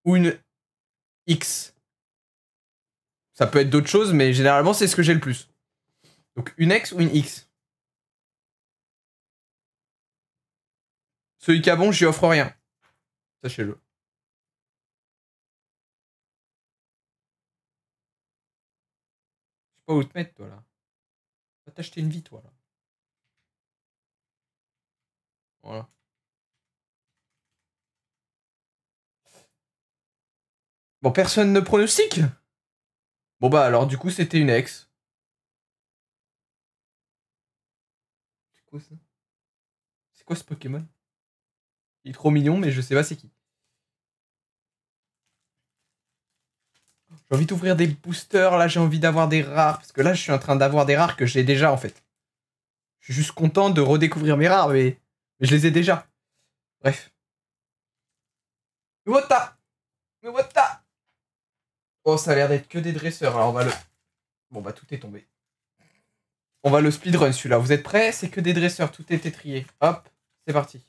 ou une X. Ça peut être d'autres choses, mais généralement, c'est ce que j'ai le plus. Donc, une X ou une X. Celui qui a bon, j'y offre rien. Sachez-le. Je sais pas où te mettre, toi, là. Va t'acheter une vie, toi, là. Voilà. Bon, personne ne pronostique? Bon, bah, alors, du coup, c'était une ex. C'est quoi ça? C'est quoi ce Pokémon? Il est trop mignon, mais je sais pas c'est qui. J'ai envie d'ouvrir des boosters, là, j'ai envie d'avoir des rares. Parce que là, je suis en train d'avoir des rares que j'ai déjà, en fait. Je suis juste content de redécouvrir mes rares, mais je les ai déjà. Bref. Nouveauta! Nouveauta! Oh, ça a l'air d'être que des dresseurs. Alors, on va le... Bon, bah, tout est tombé. On va le speedrun, celui-là. Vous êtes prêts? C'est que des dresseurs. Tout est étrié. Hop, c'est parti.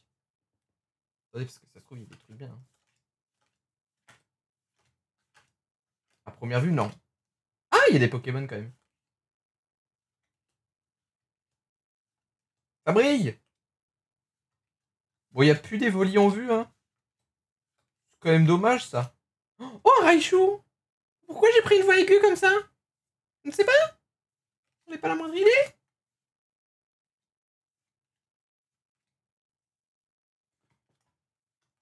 Attendez, parce que ça se trouve, il y a des trucs bien, hein. À première vue, non. Ah, il y a des Pokémon, quand même. Ça brille! Bon, il n'y a plus d'Evoli en vue, hein. C'est quand même dommage, ça. Oh, un Raichu! Pourquoi j'ai pris une voie aiguë comme ça? Je ne sais pas. On n'est pas la moindre idée.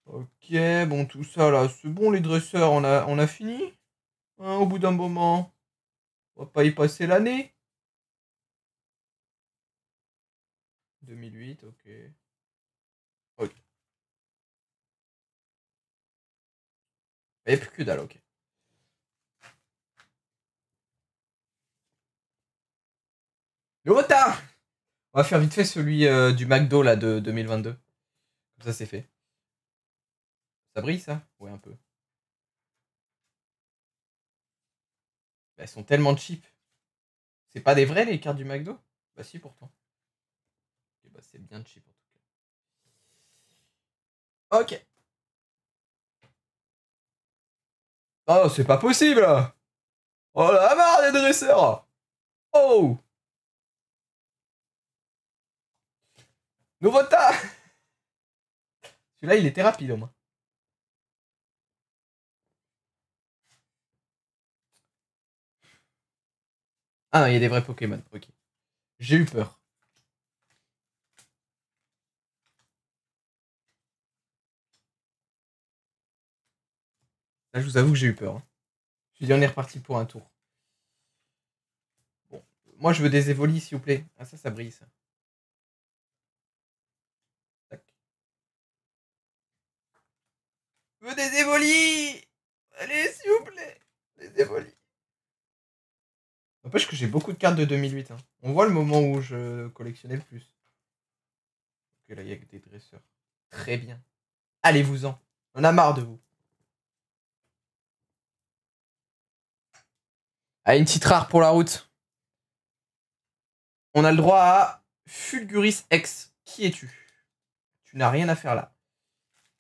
Ok, bon, tout ça, là, c'est bon, les dresseurs, on a fini, hein, au bout d'un moment. On va pas y passer l'année. 2008, ok. Ok. Il n'y a plus que dalle, ok. Le retard! On va faire vite fait celui du McDo, là, de 2022. Comme ça, c'est fait. Ça brille, ça? Ouais, un peu. Elles sont tellement cheap. C'est pas des vrais, les cartes du McDo? Bah si, pourtant. Ok, bah c'est bien cheap, en tout cas. Ok. Oh, c'est pas possible! Oh la marre des dresseurs. Oh. Novota. Celui-là, il était rapide au moins. Ah non, il y a des vrais Pokémon. Ok. J'ai eu peur. Là, je vous avoue que j'ai eu peur. Hein. Je me suis dit, on est reparti pour un tour. Bon. Moi, je veux des évolis, s'il vous plaît. Ah, ça brille, ça. Tac. Je veux des évolis. Allez, s'il vous plaît. Des évolis. N'empêche que j'ai beaucoup de cartes de 2008. Hein. On voit le moment où je collectionnais le plus. Ok, là, il y a que des dresseurs. Très bien. Allez-vous-en. On a marre de vous. Ah, une petite rare pour la route. On a le droit à Fulguris X. Qui es-tu? Tu n'as rien à faire là.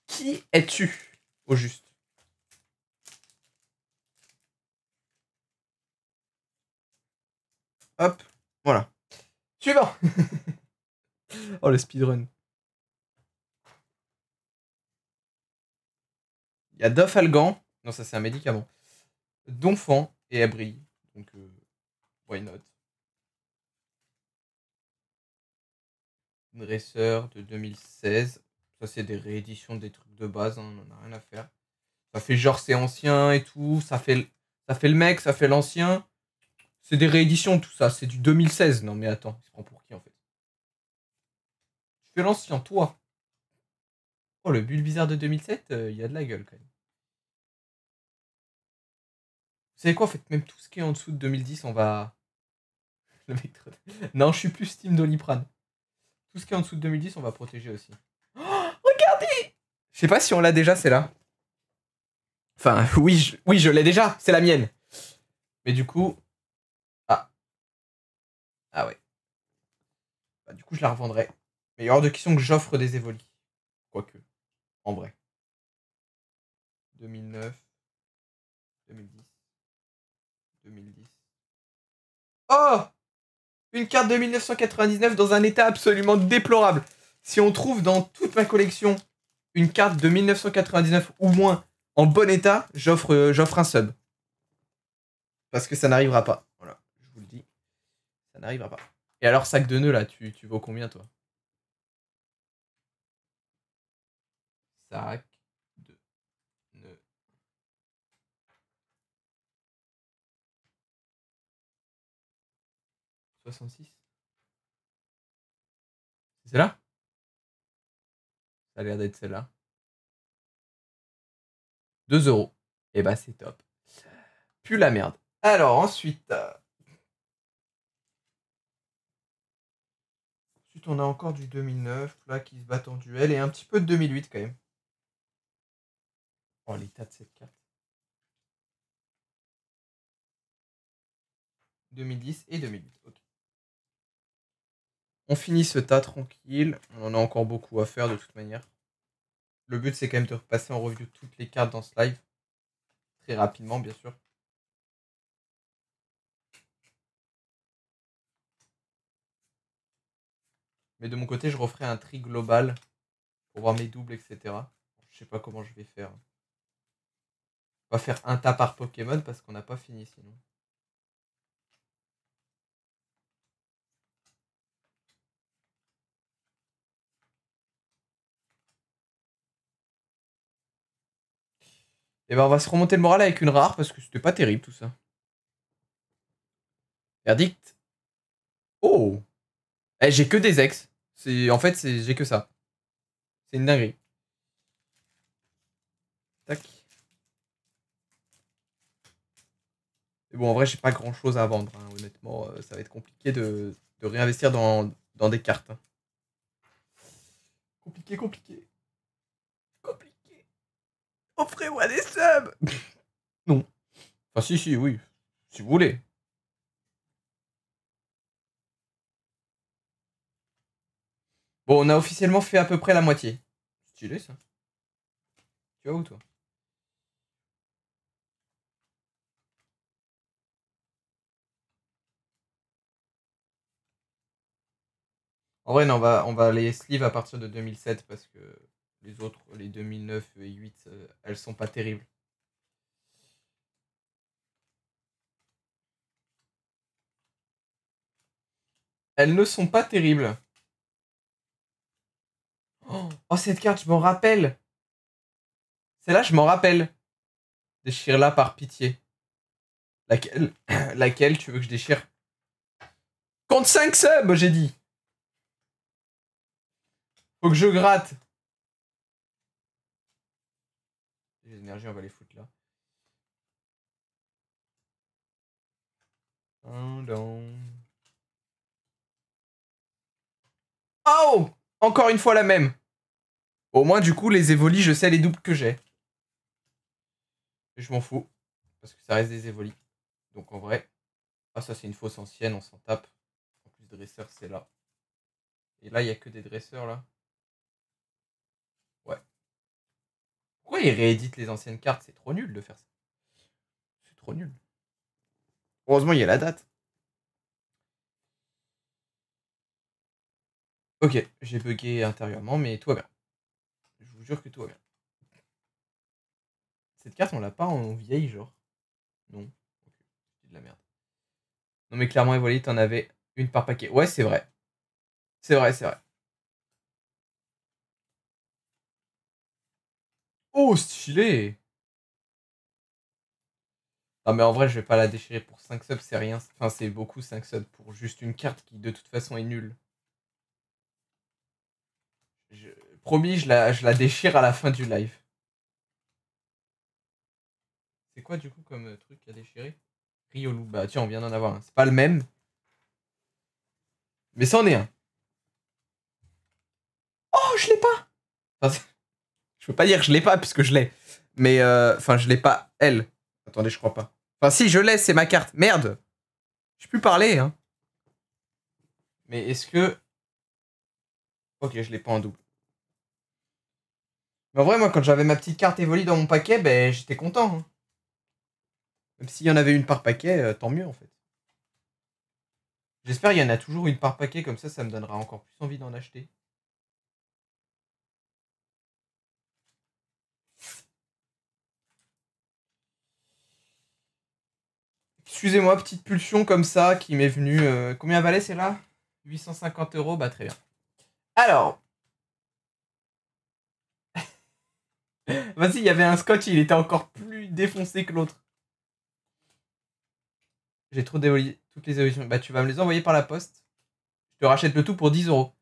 Qui es-tu, au juste? Hop, voilà. Suivant. Oh, le speedrun. Il y a Dofalgan. Non, ça, c'est un médicament. Donphan et Abri. Donc, why not? Dresseur de 2016. Ça, c'est des rééditions des trucs de base. Hein, on n'en a rien à faire. Ça fait genre c'est ancien et tout. Ça fait le mec, ça fait l'ancien. C'est des rééditions, tout ça. C'est du 2016. Non, mais attends, il se prend pour qui en fait? Tu fais l'ancien, toi. Oh, le Bulbizarre de 2007, il y a de la gueule quand même. Vous savez quoi, en fait, même tout ce qui est en dessous de 2010, on va. Le mec non, je suis plus Team Doliprane. Tout ce qui est en dessous de 2010, on va protéger aussi. Oh, regardez! Je sais pas si on l'a déjà, c'est là. Enfin, oui, je l'ai déjà, c'est la mienne. Mais du coup. Ah. Ah ouais. Bah, du coup, je la revendrai. Mais il y a hors de question que j'offre des évolis. Quoique, en vrai. 2009, 2010, 2010. Oh! Une carte de 1999 dans un état absolument déplorable. Si on trouve dans toute ma collection une carte de 1999 ou moins en bon état, j'offre un sub. Parce que ça n'arrivera pas. Voilà, je vous le dis. Ça n'arrivera pas. Et alors, sac de nœuds, là, tu vaux combien, toi? Sac de nœuds. « 66. C'est celle-là? Ça a l'air d'être celle-là. 2 €. Et bah, c'est top. Plus la merde. Alors, ensuite... Ensuite, on a encore du 2009, là, qui se battent en duel, et un petit peu de 2008, quand même. Oh, l'état de cette carte. 2010 et 2008, ok. On finit ce tas tranquille. On en a encore beaucoup à faire, de toute manière. Le but, c'est quand même de repasser en review toutes les cartes dans ce live. Très rapidement, bien sûr. Mais de mon côté, je referai un tri global pour voir mes doubles, etc. Je sais pas comment je vais faire. On va faire un tas par Pokémon parce qu'on n'a pas fini sinon. Et ben on va se remonter le moral avec une rare parce que c'était pas terrible tout ça. Verdict. Oh. Eh, j'ai que des ex. En fait, j'ai que ça. C'est une dinguerie. Tac. Mais bon, en vrai, j'ai pas grand chose à vendre. Hein. Honnêtement, ça va être compliqué de réinvestir dans des cartes. Hein. Compliqué, compliqué. Compliqué. Offrez-moi des subs. Non. Enfin, si, oui. Si vous voulez. Bon, on a officiellement fait à peu près la moitié. Stylé, ça. Tu vas où, toi? En vrai, non, on va les sleeve à partir de 2007 parce que les autres, les 2009 et 2008, elles sont pas terribles. Elles ne sont pas terribles. Oh, cette carte, je m'en rappelle. Celle-là, je m'en rappelle. Déchire-la par pitié. Laquelle Laquelle tu veux que je déchire? Compte 5 subs, j'ai dit. Faut que je gratte. Les énergies, on va les foutre là. Oh! Encore une fois la même. Au moins, du coup, les évolis, je sais les doubles que j'ai. Et je m'en fous. Parce que ça reste des évolis. Donc en vrai. Ah, ça, c'est une fausse ancienne, on s'en tape. En plus, dresseur, c'est là. Et là, il n'y a que des dresseurs là. Ouais. Pourquoi ils rééditent les anciennes cartes? C'est trop nul de faire ça. C'est trop nul. Heureusement, il y a la date. Ok, j'ai bugué intérieurement, mais tout va bien. Je vous jure que tout va bien. Cette carte, on l'a pas en vieille, genre. Non. Ok, c'est de la merde. Non, mais clairement, Evoli, t'en avais une par paquet. Ouais, c'est vrai. C'est vrai, c'est vrai. Oh, stylé! Non, mais en vrai, je vais pas la déchirer pour 5 subs, c'est rien. Enfin, c'est beaucoup 5 subs pour juste une carte qui, de toute façon, est nulle. Je... Promis, je la déchire à la fin du live. C'est quoi, du coup, comme truc à déchirer? Riolu. Bah, tiens, on vient d'en avoir un. C'est pas le même, mais c'en est un. Oh, je l'ai pas! Enfin, je peux pas dire que je l'ai pas, puisque je l'ai. Mais, enfin, je l'ai pas, elle. Attendez, je crois pas. Enfin, si, je l'ai, c'est ma carte. Merde! Je peux parler, hein. Mais est-ce que... Ok, je l'ai pas en double. Mais en vrai, moi, quand j'avais ma petite carte Evoli dans mon paquet, ben, j'étais content, hein. Même s'il y en avait une par paquet, tant mieux, en fait. J'espère qu'il y en a toujours une par paquet, comme ça me donnera encore plus envie d'en acheter. Excusez-moi, petite pulsion comme ça qui m'est venue. Combien valait celle-là? 850 €, bah très bien. Alors, vas-y, il y avait un scotch, il était encore plus défoncé que l'autre. J'ai trop dévolé toutes les évolutions. Bah tu vas me les envoyer par la poste. Je te rachète le tout pour 10 €.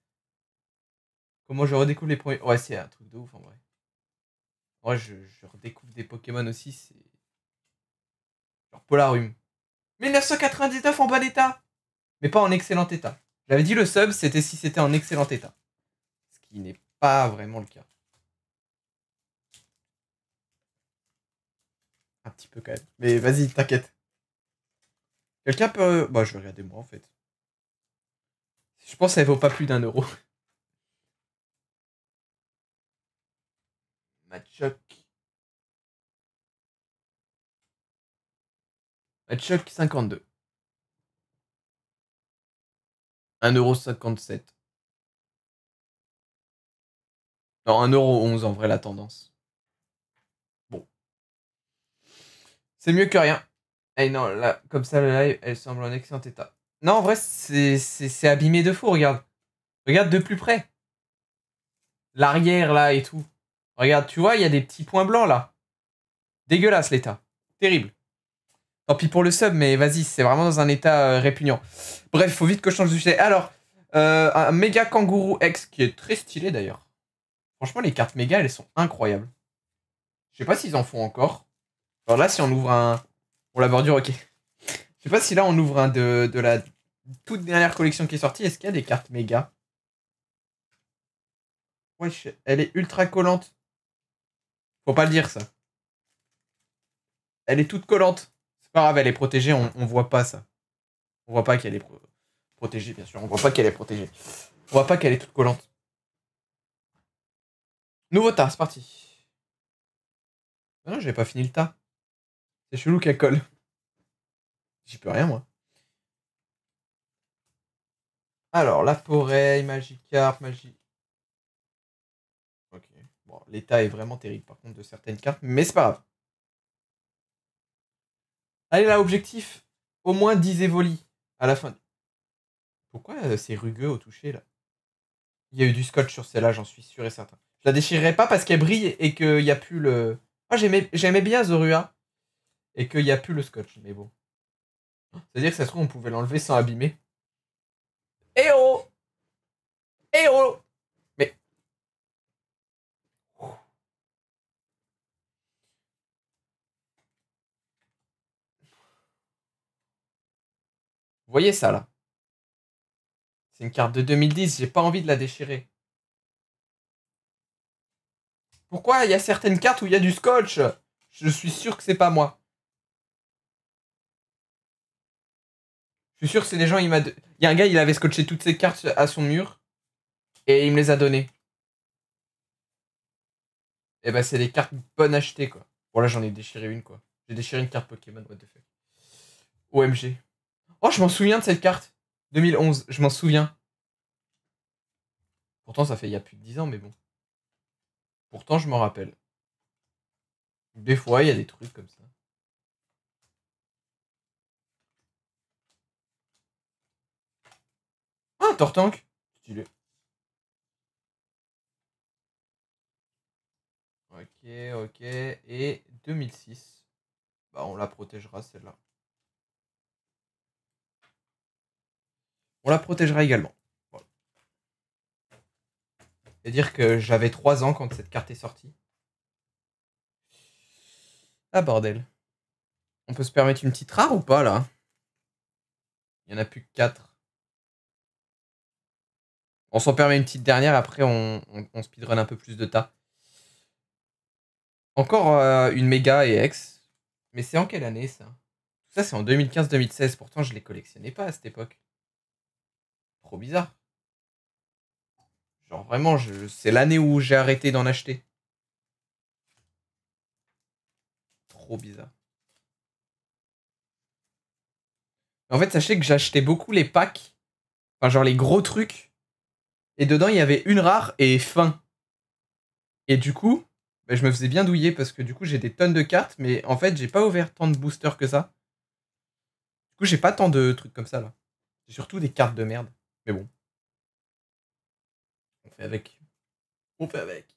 Comment je redécouvre les premiers... Ouais, c'est un truc de ouf en vrai. En vrai, je redécouvre des Pokémon aussi, c'est... Genre Polarium. 1999 en bon état! Mais pas en excellent état. J'avais dit le sub, c'était si c'était en excellent état. Ce qui n'est pas vraiment le cas. Un petit peu quand même. Mais vas-y, t'inquiète. Quelqu'un peut... Bah, je vais regarder moi en fait. Je pense qu'elle vaut pas plus d'1 €. Machoc. Machoc 52. 1,57 €. Non, 1,11 € en vrai la tendance. Bon. C'est mieux que rien. Eh non, là, comme ça, le live, elle semble en excellent état. Non, en vrai, c'est abîmé de fou, regarde. Regarde de plus près. L'arrière, là, et tout. Regarde, tu vois, il y a des petits points blancs, là. Dégueulasse, l'état. Terrible. Tant pis pour le sub, mais vas-y, c'est vraiment dans un état répugnant. Bref, faut vite que je change de sujet. Alors, un méga kangourou X, qui est très stylé, d'ailleurs. Franchement, les cartes méga, elles sont incroyables. Je sais pas s'ils en font encore. Alors là, si on ouvre un... Pour la bordure, ok. Je sais pas si là, on ouvre un de la toute dernière collection qui est sortie. Est-ce qu'il y a des cartes méga? Wesh, elle est ultra collante. Faut pas le dire, ça. Elle est toute collante. C'est pas grave, elle est protégée, on voit pas ça. On voit pas qu'elle est protégée, bien sûr. On voit pas qu'elle est protégée. On voit pas qu'elle est toute collante. Nouveau tas, c'est parti. Ah non, j'avais pas fini le tas. C'est chelou qu'elle colle. J'y peux rien, moi. Alors, la forêt, Magikarp, Magie. Ok. Bon, l'état est vraiment terrible par contre de certaines cartes, mais c'est pas grave. Allez là, objectif. Au moins 10 évolis à la fin. Pourquoi c'est rugueux au toucher là? Il y a eu du scotch sur celle-là, j'en suis sûr et certain. Je la déchirerai pas parce qu'elle brille et qu'il n'y a plus le. Ah, j'aimais bien Zorua et qu'il n'y a plus le scotch, mais bon. C'est-à-dire que ça se trouve, on pouvait l'enlever sans abîmer. Eh oh! Eh oh! Mais. Vous voyez ça là? C'est une carte de 2010, j'ai pas envie de la déchirer. Pourquoi il y a certaines cartes où il y a du scotch? Je suis sûr que c'est pas moi. Je suis sûr que c'est des gens, il y a un gars, il avait scotché toutes ses cartes à son mur et il me les a données. Et bah c'est des cartes bonnes achetées quoi. Bon là j'en ai déchiré une quoi. J'ai déchiré une carte Pokémon, what the fuck. OMG. Oh je m'en souviens de cette carte. 2011, je m'en souviens. Pourtant ça fait il y a plus de 10 ans mais bon. Pourtant je m'en rappelle. Des fois il y a des trucs comme ça. Ah, Tortank. Stylé. Ok, ok. Et 2006. Bah on la protégera celle-là. On la protégera également. Voilà. Et dire que j'avais 3 ans quand cette carte est sortie. Ah bordel. On peut se permettre une petite rare ou pas là? Il y en a plus que 4. On s'en permet une petite dernière, après on speedrun un peu plus de tas. Encore une méga et X. Mais c'est en quelle année ça? Ça c'est en 2015-2016, pourtant je les collectionnais pas à cette époque. Trop bizarre. Genre vraiment, c'est l'année où j'ai arrêté d'en acheter. Trop bizarre. En fait, sachez que j'achetais beaucoup les packs, enfin genre les gros trucs, et dedans il y avait une rare et fin. Et du coup, bah, je me faisais bien douiller parce que du coup j'ai des tonnes de cartes, mais en fait j'ai pas ouvert tant de boosters que ça. Du coup j'ai pas tant de trucs comme ça là. C'est surtout des cartes de merde. Mais bon, on fait avec. On fait avec.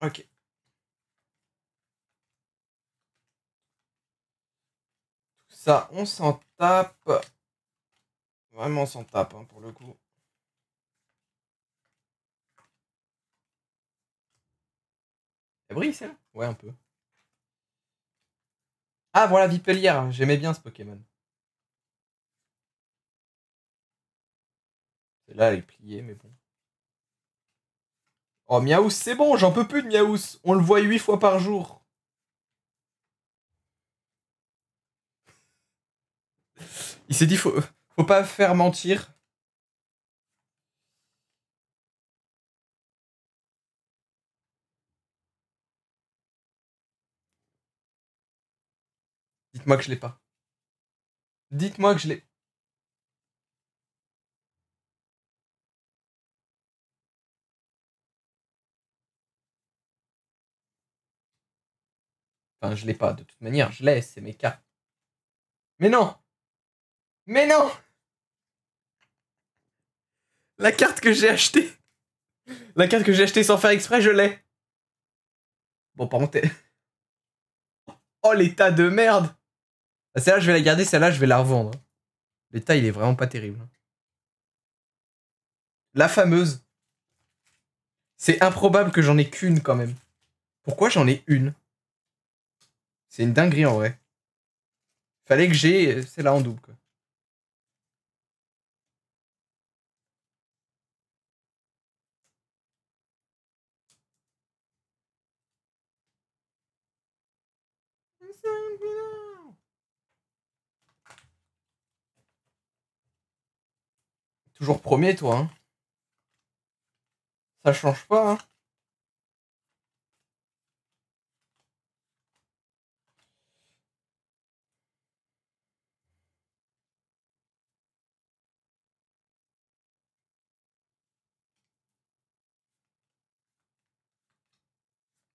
Ok. Ça, on s'en tape. Vraiment, on s'en tape hein, pour le coup. Elle brille celle-là? Ouais, un peu. Ah voilà, Vipellière. J'aimais bien ce Pokémon. Celle-là, elle est pliée, mais bon. Oh, Miaous, c'est bon, j'en peux plus de Miaous. On le voit 8 fois par jour. Il s'est dit, faut pas faire mentir. Dites-moi que je l'ai pas. Dites-moi que je l'ai. Enfin, je l'ai pas. De toute manière, je l'ai, c'est mes cartes. Mais non! Mais non! La carte que j'ai achetée. La carte que j'ai achetée sans faire exprès, je l'ai. Bon, par contre, oh, l'état de merde! Celle-là, je vais la garder, celle-là, je vais la revendre. L'état, il est vraiment pas terrible. La fameuse. C'est improbable que j'en ai qu'une quand même. Pourquoi j'en ai une? C'est une dinguerie en vrai. Fallait que j'ai celle-là en double quoi. Toujours premier toi hein. Ça change pas hein.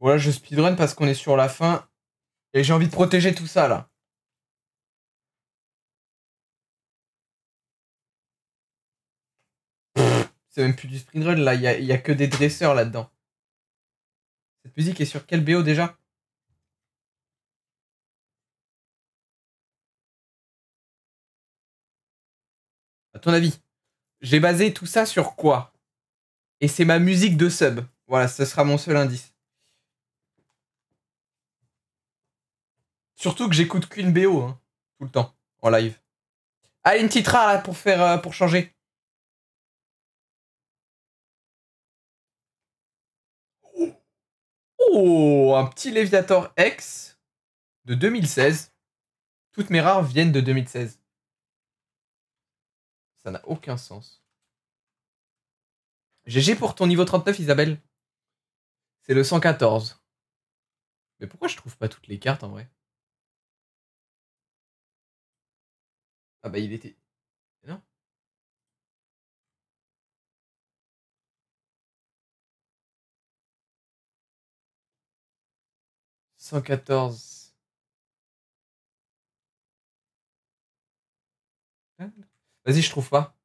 Voilà, je speedrun parce qu'on est sur la fin. Et j'ai envie de protéger tout ça, là. C'est même plus du speedrun, là. Il y a que des dresseurs là-dedans. Cette musique est sur quel BO déjà? À ton avis, j'ai basé tout ça sur quoi? Et c'est ma musique de sub. Voilà, ce sera mon seul indice. Surtout que j'écoute qu'une BO, hein, tout le temps, en live. Allez, une petite rare là pour faire, pour changer. Oh, un petit Léviator X de 2016. Toutes mes rares viennent de 2016. Ça n'a aucun sens. GG pour ton niveau 39, Isabelle. C'est le 114. Mais pourquoi je trouve pas toutes les cartes en vrai? Ah bah il était... Non. 114. Vas-y, je trouve pas.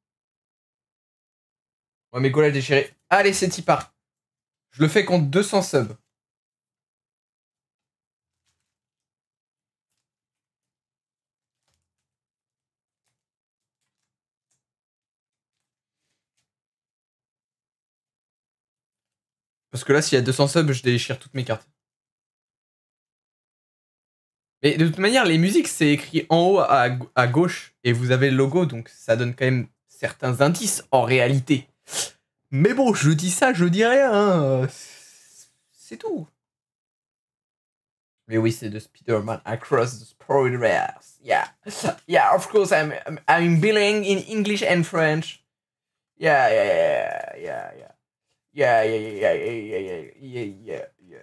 Ouais, mais go la déchirer. Allez, c'est y part. Je le fais contre 200 subs. Parce que là, s'il y a 200 subs, je déchire toutes mes cartes. Mais de toute manière, les musiques, c'est écrit en haut à gauche. Et vous avez le logo, donc ça donne quand même certains indices en réalité. Mais bon, je dis ça, je dis rien. Hein. C'est tout. Mais oui, c'est de Spider-Man Across the Spoilers. Yeah. Yeah, of course, I'm billing in English and French. Yeah, yeah, yeah, yeah, yeah. Yeah, yeah, yeah, yeah, yeah, yeah, yeah, yeah, yeah.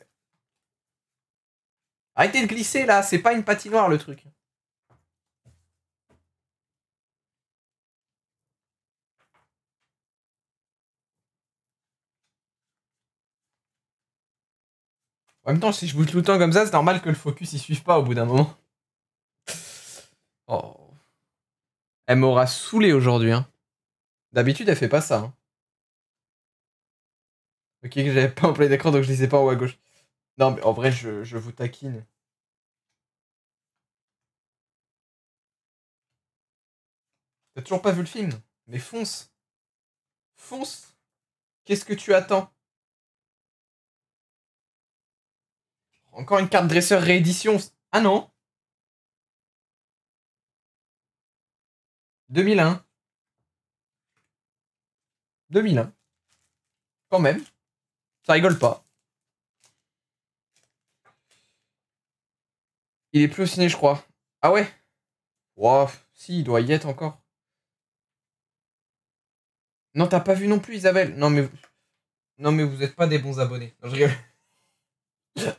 Arrêtez de glisser là, c'est pas une patinoire le truc. En même temps, si je bouge tout le temps comme ça, c'est normal que le focus il suive pas au bout d'un moment. Oh. Elle m'aura saoulé aujourd'hui. Hein. D'habitude, elle fait pas ça. Hein. Ok, que j'avais pas en plein d'écran donc je lisais pas en haut à gauche. Non, mais en vrai, je vous taquine. T'as toujours pas vu le film? Mais fonce! Fonce! Qu'est-ce que tu attends? Encore une carte dresseur réédition. Ah non! 2001. 2001. Quand même. Ça rigole pas. Il est plus au ciné, je crois. Ah ouais? Wow, si, il doit y être encore. Non, t'as pas vu non plus, Isabelle. Non, mais vous êtes pas des bons abonnés. Non, je rigole.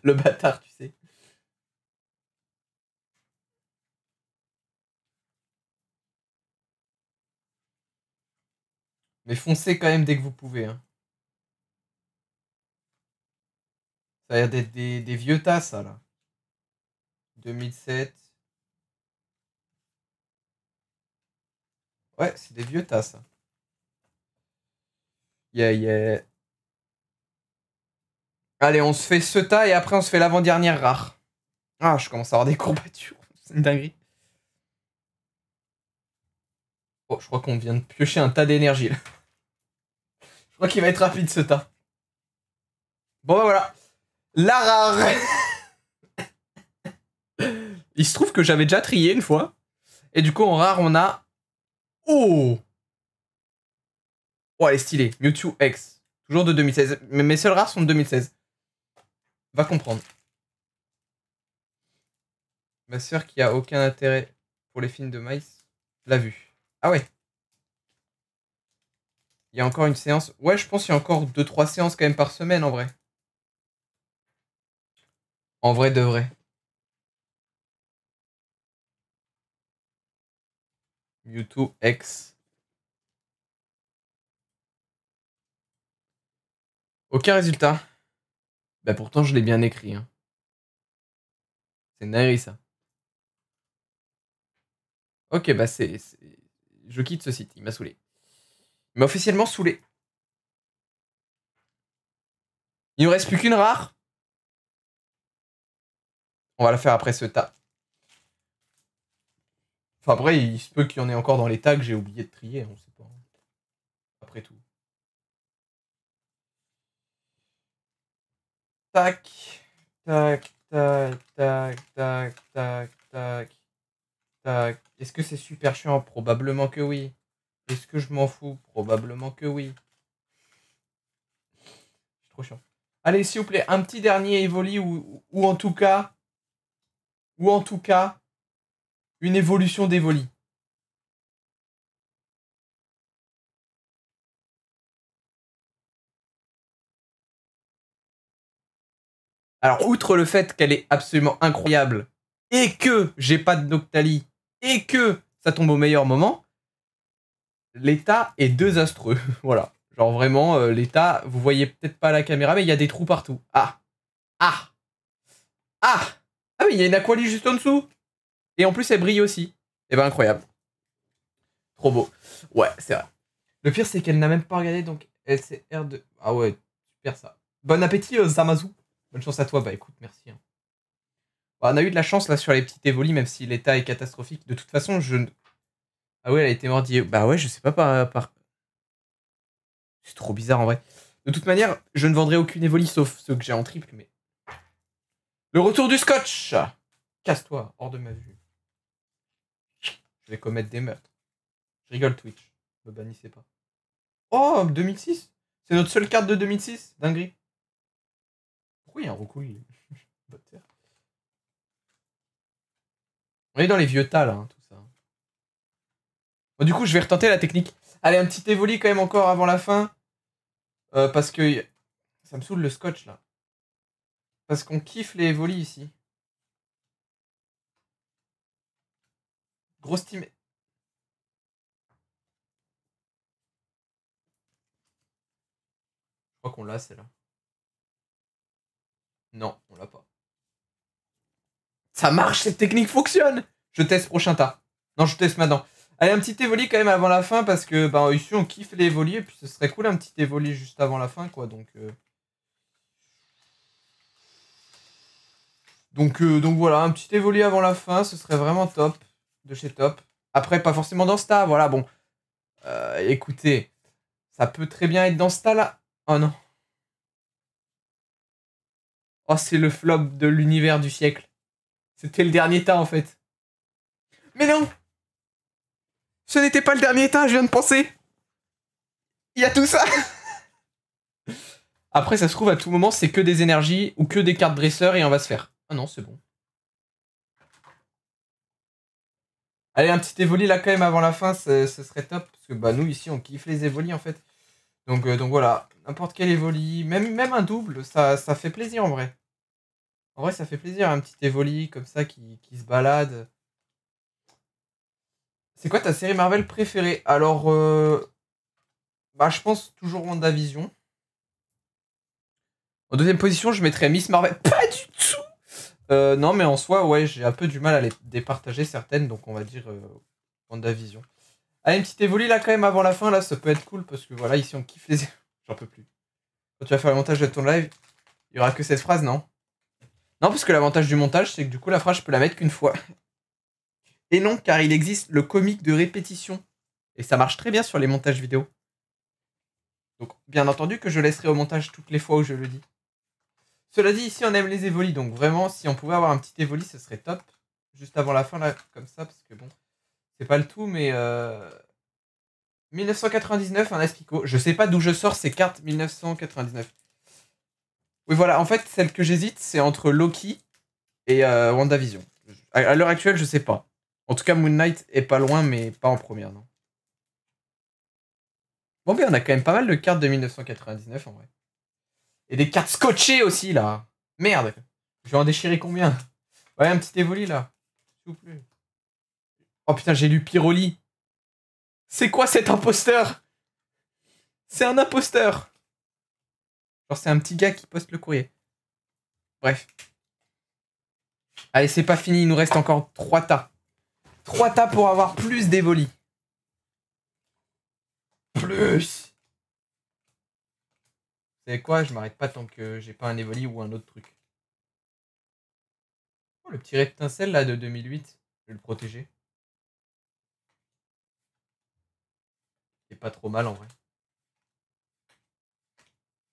Le bâtard, tu sais. Mais foncez quand même dès que vous pouvez. Hein. Ça a l'air d'être des vieux tas, ça, là. 2007. Ouais, c'est des vieux tas, ça. Yeah, yeah. Allez, on se fait ce tas et après on se fait l'avant-dernière rare. Ah, je commence à avoir des courbatures. C'est une dinguerie. Oh, je crois qu'on vient de piocher un tas d'énergie, là. Je crois qu'il va être rapide, ce tas. Bon, bah voilà. La rare. Il se trouve que j'avais déjà trié une fois. Et du coup, en rare, on a... Oh! Oh, elle est stylée. Mewtwo X. Toujours de 2016. Mais mes seules rares sont de 2016. Va comprendre. Ma sœur qui a aucun intérêt pour les films de Mice l'a vu. Ah ouais. Il y a encore une séance. Ouais, je pense qu'il y a encore 2-3 séances quand même par semaine en vrai. En vrai de vrai. Mewtwo X. Aucun résultat. Bah pourtant, je l'ai bien écrit. Hein. C'est une ça. Ok, bah je quitte ce site. Il m'a saoulé. Il m'a officiellement saoulé. Il ne reste plus qu'une rare. On va la faire après ce tas. Enfin, après, il se peut qu'il y en ait encore dans les tags que j'ai oublié de trier. On sait pas. Après tout. Tac. Tac, tac, tac, tac, tac, tac, tac. Est-ce que c'est super chiant? Probablement que oui. Est-ce que je m'en fous? Probablement que oui. C'est trop chiant. Allez, s'il vous plaît, un petit dernier Evoli ou en tout cas... Ou en tout cas, une évolution d'Evoli. Alors, outre le fait qu'elle est absolument incroyable, et que j'ai pas de Noctali, et que ça tombe au meilleur moment, l'état est désastreux. Voilà. Genre vraiment, l'état, vous voyez peut-être pas la caméra, mais il y a des trous partout. Ah. Ah. Ah. Ah oui, il y a une Aquali juste en dessous. Et en plus, elle brille aussi. Et ben incroyable. Trop beau. Ouais, c'est vrai. Le pire, c'est qu'elle n'a même pas regardé, donc LCR2. Ah ouais, super ça. Bon appétit, Zamazu. Bonne chance à toi. Bah écoute, merci. Hein. Bon, on a eu de la chance là sur les petites évolis, même si l'état est catastrophique. De toute façon, je... Ah ouais, elle a été mordie. Bah ouais, je sais pas par... C'est trop bizarre en vrai. De toute manière, je ne vendrai aucune évoli sauf ceux que j'ai en triple, mais... Le retour du scotch. Casse-toi, hors de ma vue. Je vais commettre des meurtres. Je rigole, Twitch. Me bannissez pas. Oh, 2006. C'est notre seule carte de 2006. Dinguerie. Pourquoi il y a un recoil? On est dans les vieux tas, là, hein, tout ça. Bon, du coup, je vais retenter la technique. Allez, un petit évoli quand même encore avant la fin. Parce que... Ça me saoule le scotch, là. Parce qu'on kiffe les évolis, ici. Grosse team. Je crois qu'on l'a, celle-là. Non, on l'a pas. Ça marche, cette technique fonctionne. Je teste prochain tas. Non, je teste maintenant. Allez, un petit évoli quand même avant la fin, parce que bah, ici, on kiffe les évolis, et puis ce serait cool un petit évoli juste avant la fin, quoi. Donc voilà, un petit évoli avant la fin, ce serait vraiment top. De chez top. Après, pas forcément dans ce tas, voilà, bon. Écoutez, ça peut très bien être dans ce tas-là. Oh non. Oh, c'est le flop de l'univers du siècle. C'était le dernier tas, en fait. Mais non! Ce n'était pas le dernier tas, je viens de penser. Il y a tout ça. Après, ça se trouve, à tout moment, c'est que des énergies ou que des cartes dresseurs et on va se faire. Ah non, c'est bon. Allez, un petit évoli là quand même avant la fin, ce serait top. Parce que bah nous, ici, on kiffe les évolis en fait. Donc voilà, n'importe quel évoli, même un double, ça fait plaisir en vrai. En vrai, ça fait plaisir, un petit évoli comme ça qui se balade. C'est quoi ta série Marvel préférée? Alors, bah je pense toujours WandaVision. En deuxième position, je mettrais Miss Marvel. Pas du tout. Non, mais en soi, ouais, j'ai un peu du mal à les départager certaines, donc on va dire WandaVision. Allez, une petite évoli là quand même avant la fin, là, ça peut être cool parce que voilà, ici on kiffe les. J'en peux plus. Quand tu vas faire le montage de ton live, il y aura que cette phrase, non? Non, parce que l'avantage du montage, c'est que du coup, la phrase, je peux la mettre qu'une fois. Et non, car il existe le comique de répétition. Et ça marche très bien sur les montages vidéo. Donc, bien entendu que je laisserai au montage toutes les fois où je le dis. Cela dit, ici, on aime les évolis. Donc, vraiment, si on pouvait avoir un petit évoli, ce serait top. Juste avant la fin, là, comme ça, parce que bon, c'est pas le tout, mais 1999, un Aspico. Je sais pas d'où je sors ces cartes 1999. Oui, voilà, en fait, celle que j'hésite, c'est entre Loki et WandaVision. À l'heure actuelle, je sais pas. En tout cas, Moon Knight est pas loin, mais pas en première, non. Bon, ben, on a quand même pas mal de cartes de 1999, en vrai. Et des cartes scotchées aussi, là. Merde. Je vais en déchirer combien? Ouais, un petit évoli, là. S'il vous plaît. Oh putain, j'ai lu Pyroli. C'est quoi cet imposteur? C'est un imposteur. Genre, c'est un petit gars qui poste le courrier. Bref. Allez, c'est pas fini, il nous reste encore 3 tas. 3 tas pour avoir plus d'Evoli. Plus. Vous savez quoi? Je m'arrête pas tant que j'ai pas un Evoli ou un autre truc. Oh, le petit reptincelle là de 2008. Je vais le protéger. C'est pas trop mal en vrai.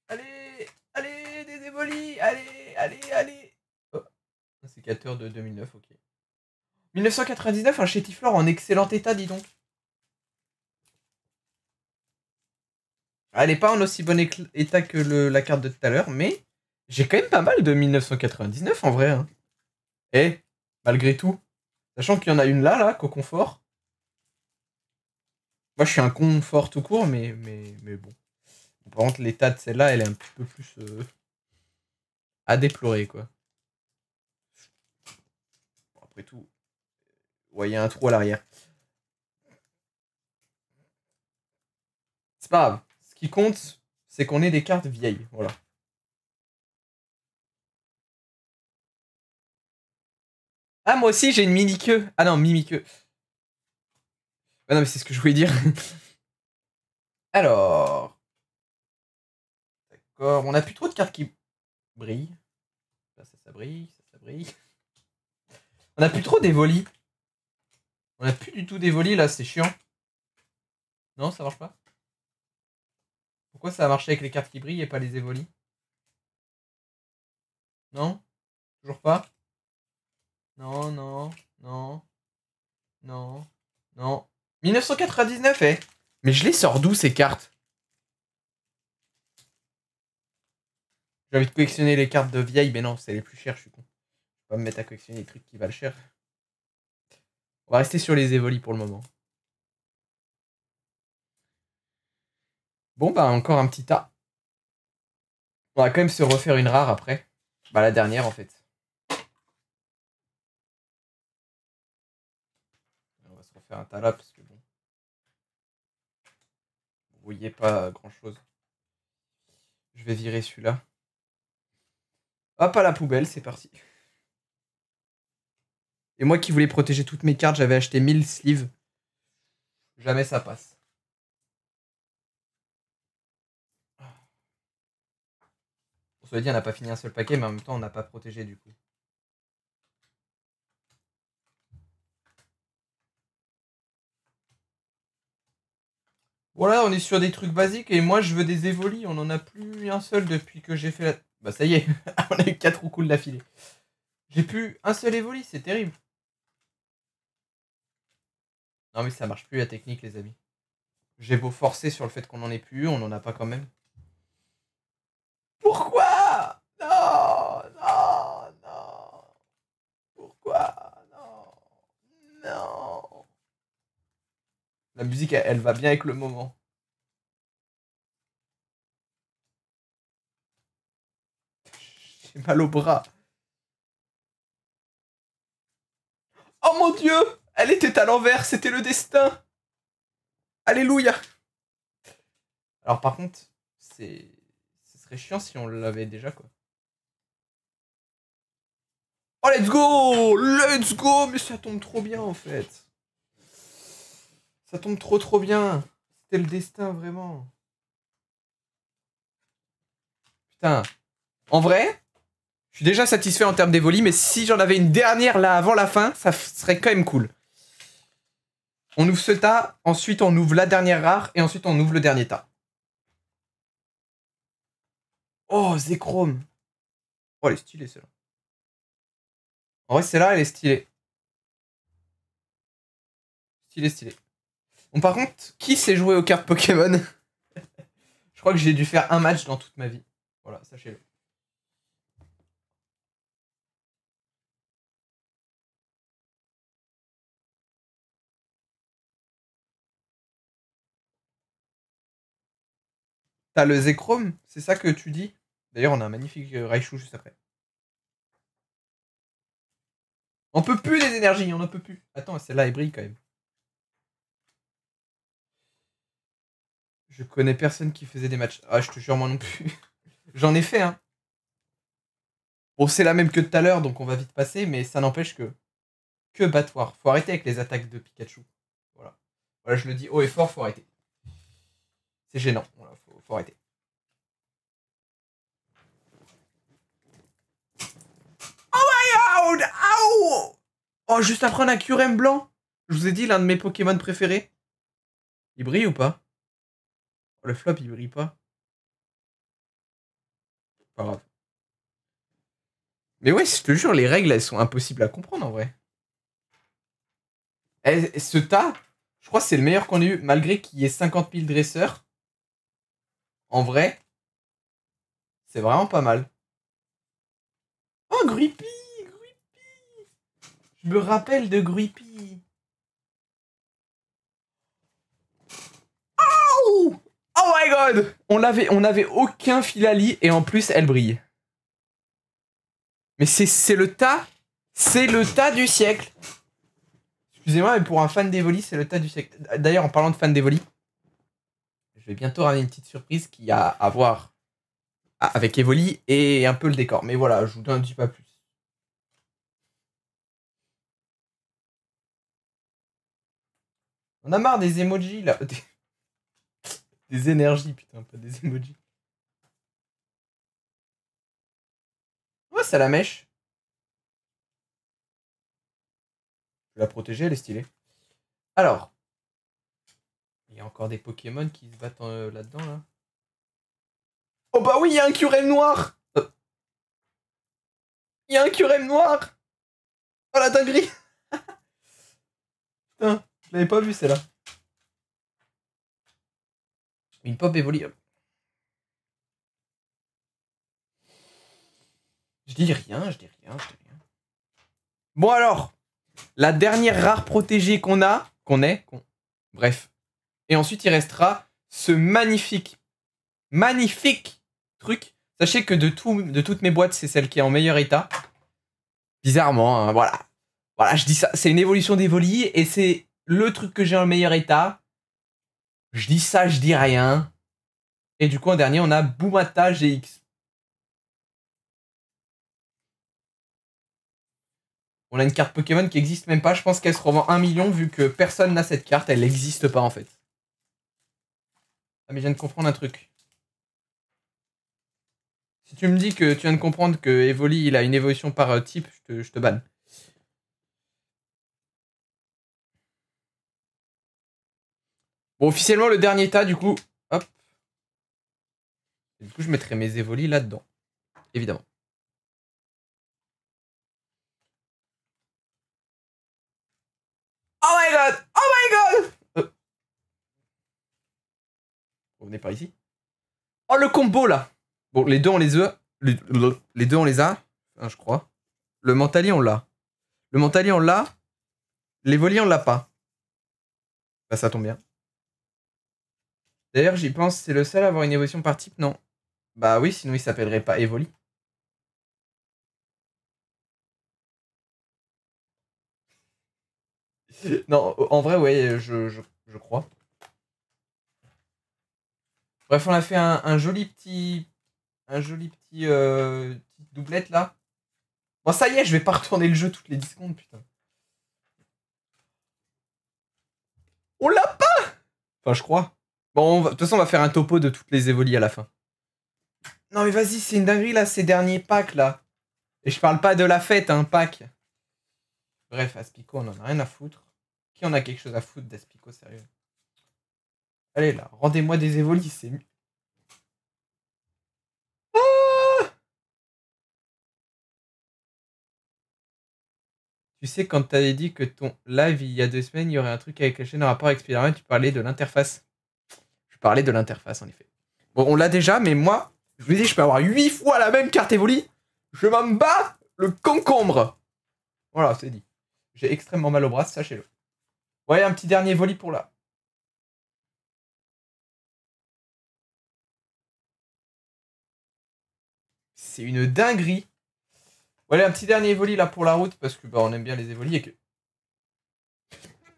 Allez, allez, des Evolis. Allez, allez, allez. Oh, un sécateur de 2009, ok. 1999, un chétiflore en excellent état, dis donc. Elle n'est pas en aussi bon état que la carte de tout à l'heure, mais j'ai quand même pas mal de 1999 en vrai. Hein. Et, malgré tout, sachant qu'il y en a une là, Cocon Fort. Moi, je suis un confort tout court, mais bon. Par contre, l'état de celle-là, elle est un petit peu plus à déplorer, quoi. Bon, après tout, ouais, il y a un trou à l'arrière. C'est pas grave. Ce qui compte, c'est qu'on ait des cartes vieilles, voilà. Ah, moi aussi, j'ai une mini-queue. Ah non, mimi-queue. Ah non, mais c'est ce que je voulais dire. Alors... D'accord, on a plus trop de cartes qui brillent. Ça brille, ça brille. On a plus trop d'évolis. On a plus du tout d'évolis là, c'est chiant. Non, ça marche pas. Pourquoi ça a marché avec les cartes qui brillent et pas les évolis? Non? Toujours pas? Non, non, non, non, non. 1999, eh? Mais je les sors d'où ces cartes? J'ai envie de collectionner les cartes de vieilles, mais non, c'est les plus chères, je suis con. Je vais pas me mettre à collectionner les trucs qui valent cher. On va rester sur les évolis pour le moment. Bon, bah, encore un petit tas. On va quand même se refaire une rare après. Bah, la dernière en fait. On va se refaire un tas là parce que bon. Vous voyez pas grand chose. Je vais virer celui-là. Hop à la poubelle, c'est parti. Et moi qui voulais protéger toutes mes cartes, j'avais acheté 1000 sleeves. Jamais ça passe. On se dit, on n'a pas fini un seul paquet, mais en même temps, on n'a pas protégé du coup. Voilà, on est sur des trucs basiques et moi je veux des évolis. On en a plus un seul depuis que j'ai fait la. Bah ça y est, on a eu 4 coups de d'affilée. J'ai plus un seul évoli, c'est terrible. Non mais ça marche plus la technique, les amis. J'ai beau forcer sur le fait qu'on en ait plus, on en a pas quand même. Pourquoi? Non, non, non. Pourquoi? Non, non. La musique, elle va bien avec le moment. J'ai mal au bras. Oh mon Dieu! Elle était à l'envers, c'était le destin. Alléluia. Alors par contre, ce serait chiant si on l'avait déjà quoi. Oh let's go! Let's go! Mais ça tombe trop bien en fait. Ça tombe trop bien. C'était le destin vraiment. Putain. En vrai, je suis déjà satisfait en termes d'évoli, mais si j'en avais une dernière là avant la fin, ça serait quand même cool. On ouvre ce tas, ensuite on ouvre la dernière rare, et ensuite on ouvre le dernier tas. Oh, Zekrom. Oh, elle est stylée celle-là. En vrai, celle-là, elle est stylée. Stylée. Bon, par contre, qui sait jouer aux cartes Pokémon? Je crois que j'ai dû faire un match dans toute ma vie. Voilà, sachez-le. T'as le Zekrom, c'est ça que tu dis? D'ailleurs, on a un magnifique Raichu juste après. On peut plus les énergies, on en peut plus. Attends, celle-là, elle brille quand même. Je connais personne qui faisait des matchs. Ah, je te jure, moi non plus. J'en ai fait, hein. Bon, c'est la même que tout à l'heure, donc on va vite passer, mais ça n'empêche que... Que battoir. Faut arrêter avec les attaques de Pikachu. Voilà. Voilà, je le dis haut et fort, faut arrêter. C'est gênant. Voilà, faut arrêter. Oh my god! Ow! Oh, juste après un Kyurem blanc. Je vous ai dit, l'un de mes Pokémon préférés. Il brille ou pas? Oh, le flop, il brille pas. Pas grave. Mais ouais, je te jure, les règles, elles sont impossibles à comprendre en vrai. Et ce tas, je crois que c'est le meilleur qu'on ait eu, malgré qu'il y ait 50 000 dresseurs. En vrai, c'est vraiment pas mal. Oh, Gruipi! Je me rappelle de Gruipi. Oh! Oh my god! On avait aucun Filali et en plus elle brille. Mais c'est le tas. C'est le tas du siècle. Excusez-moi, mais pour un fan d'Evoli, c'est le tas du siècle. D'ailleurs, en parlant de fan d'Evoli, je vais bientôt ramener une petite surprise qui a à voir avec Evoli et un peu le décor. Mais voilà, je vous en dis pas plus. On a marre des emojis là. Des énergies, putain, pas des emojis. Ouais, ça la mèche. Je vais la protéger, elle est stylée. Alors. Il y a encore des Pokémon qui se battent là-dedans, là. Oh bah oui, il y a un Kyurem noir. Il y a un Kyurem noir. Oh la dinguerie. Putain, je l'avais pas vu celle-là. Une pop évolue. Je dis rien, je dis rien, je dis rien. Bon alors, la dernière rare protégée qu'on a, bref. Et ensuite il restera ce magnifique truc. Sachez que de toutes mes boîtes, c'est celle qui est en meilleur état. Bizarrement, hein, voilà. Voilà, je dis ça, c'est une évolution d'Evoli et c'est le truc que j'ai en meilleur état. Je dis ça, je dis rien. Et du coup, en dernier, on a Boumata GX. On a une carte Pokémon qui existe même pas. Je pense qu'elle se revend 1 million vu que personne n'a cette carte. Elle n'existe pas en fait. Ah, mais je viens de comprendre un truc. Si tu me dis que tu viens de comprendre que Evoli il a une évolution par type, je te banne. Bon, officiellement, le dernier tas, du coup. Hop. Et du coup, je mettrai mes Evoli là-dedans. Évidemment. Oh my god! Oh my god! Revenez par ici. Oh, le combo là! Bon, les deux, on les a. Les deux, on les a. Enfin, je crois. Le Mentali, on l'a. Le Mentali, on l'a. L'Evoli, on l'a pas. Bah, ça tombe bien. D'ailleurs, j'y pense, c'est le seul à avoir une évolution par type, non? Bah oui, sinon il s'appellerait pas Evoli. Non, en vrai, ouais, je crois. Bref, on a fait un joli petit. Un joli petit. Petite doublette là. Bon, ça y est, je vais pas retourner le jeu toutes les 10 secondes, putain. On l'a pas! Enfin, je crois. Bon, de toute façon, on va faire un topo de toutes les évolis à la fin. Non, mais vas-y, c'est une dinguerie là, ces derniers packs là. Et je parle pas de la fête, hein, pack. Bref, Aspico, on en a rien à foutre. Qui en a quelque chose à foutre d'Aspico, sérieux? Allez là, rendez-moi des évolis, c'est mieux. Ah, tu sais, quand t'avais dit que ton live il y a 2 semaines, il y aurait un truc avec la chaîne en rapport avec Spider-Man, tu parlais de l'interface. Je parlais de l'interface, en effet. Bon, on l'a déjà, mais moi, je vous dis, je peux avoir 8 fois la même carte évoli. Je m'en bats le concombre. Voilà, c'est dit. J'ai extrêmement mal au bras, sachez-le. Ouais, un petit dernier voli pour là. C'est une dinguerie. Ouais, un petit dernier évoli là pour la route, parce que bah, on aime bien les évolis et que...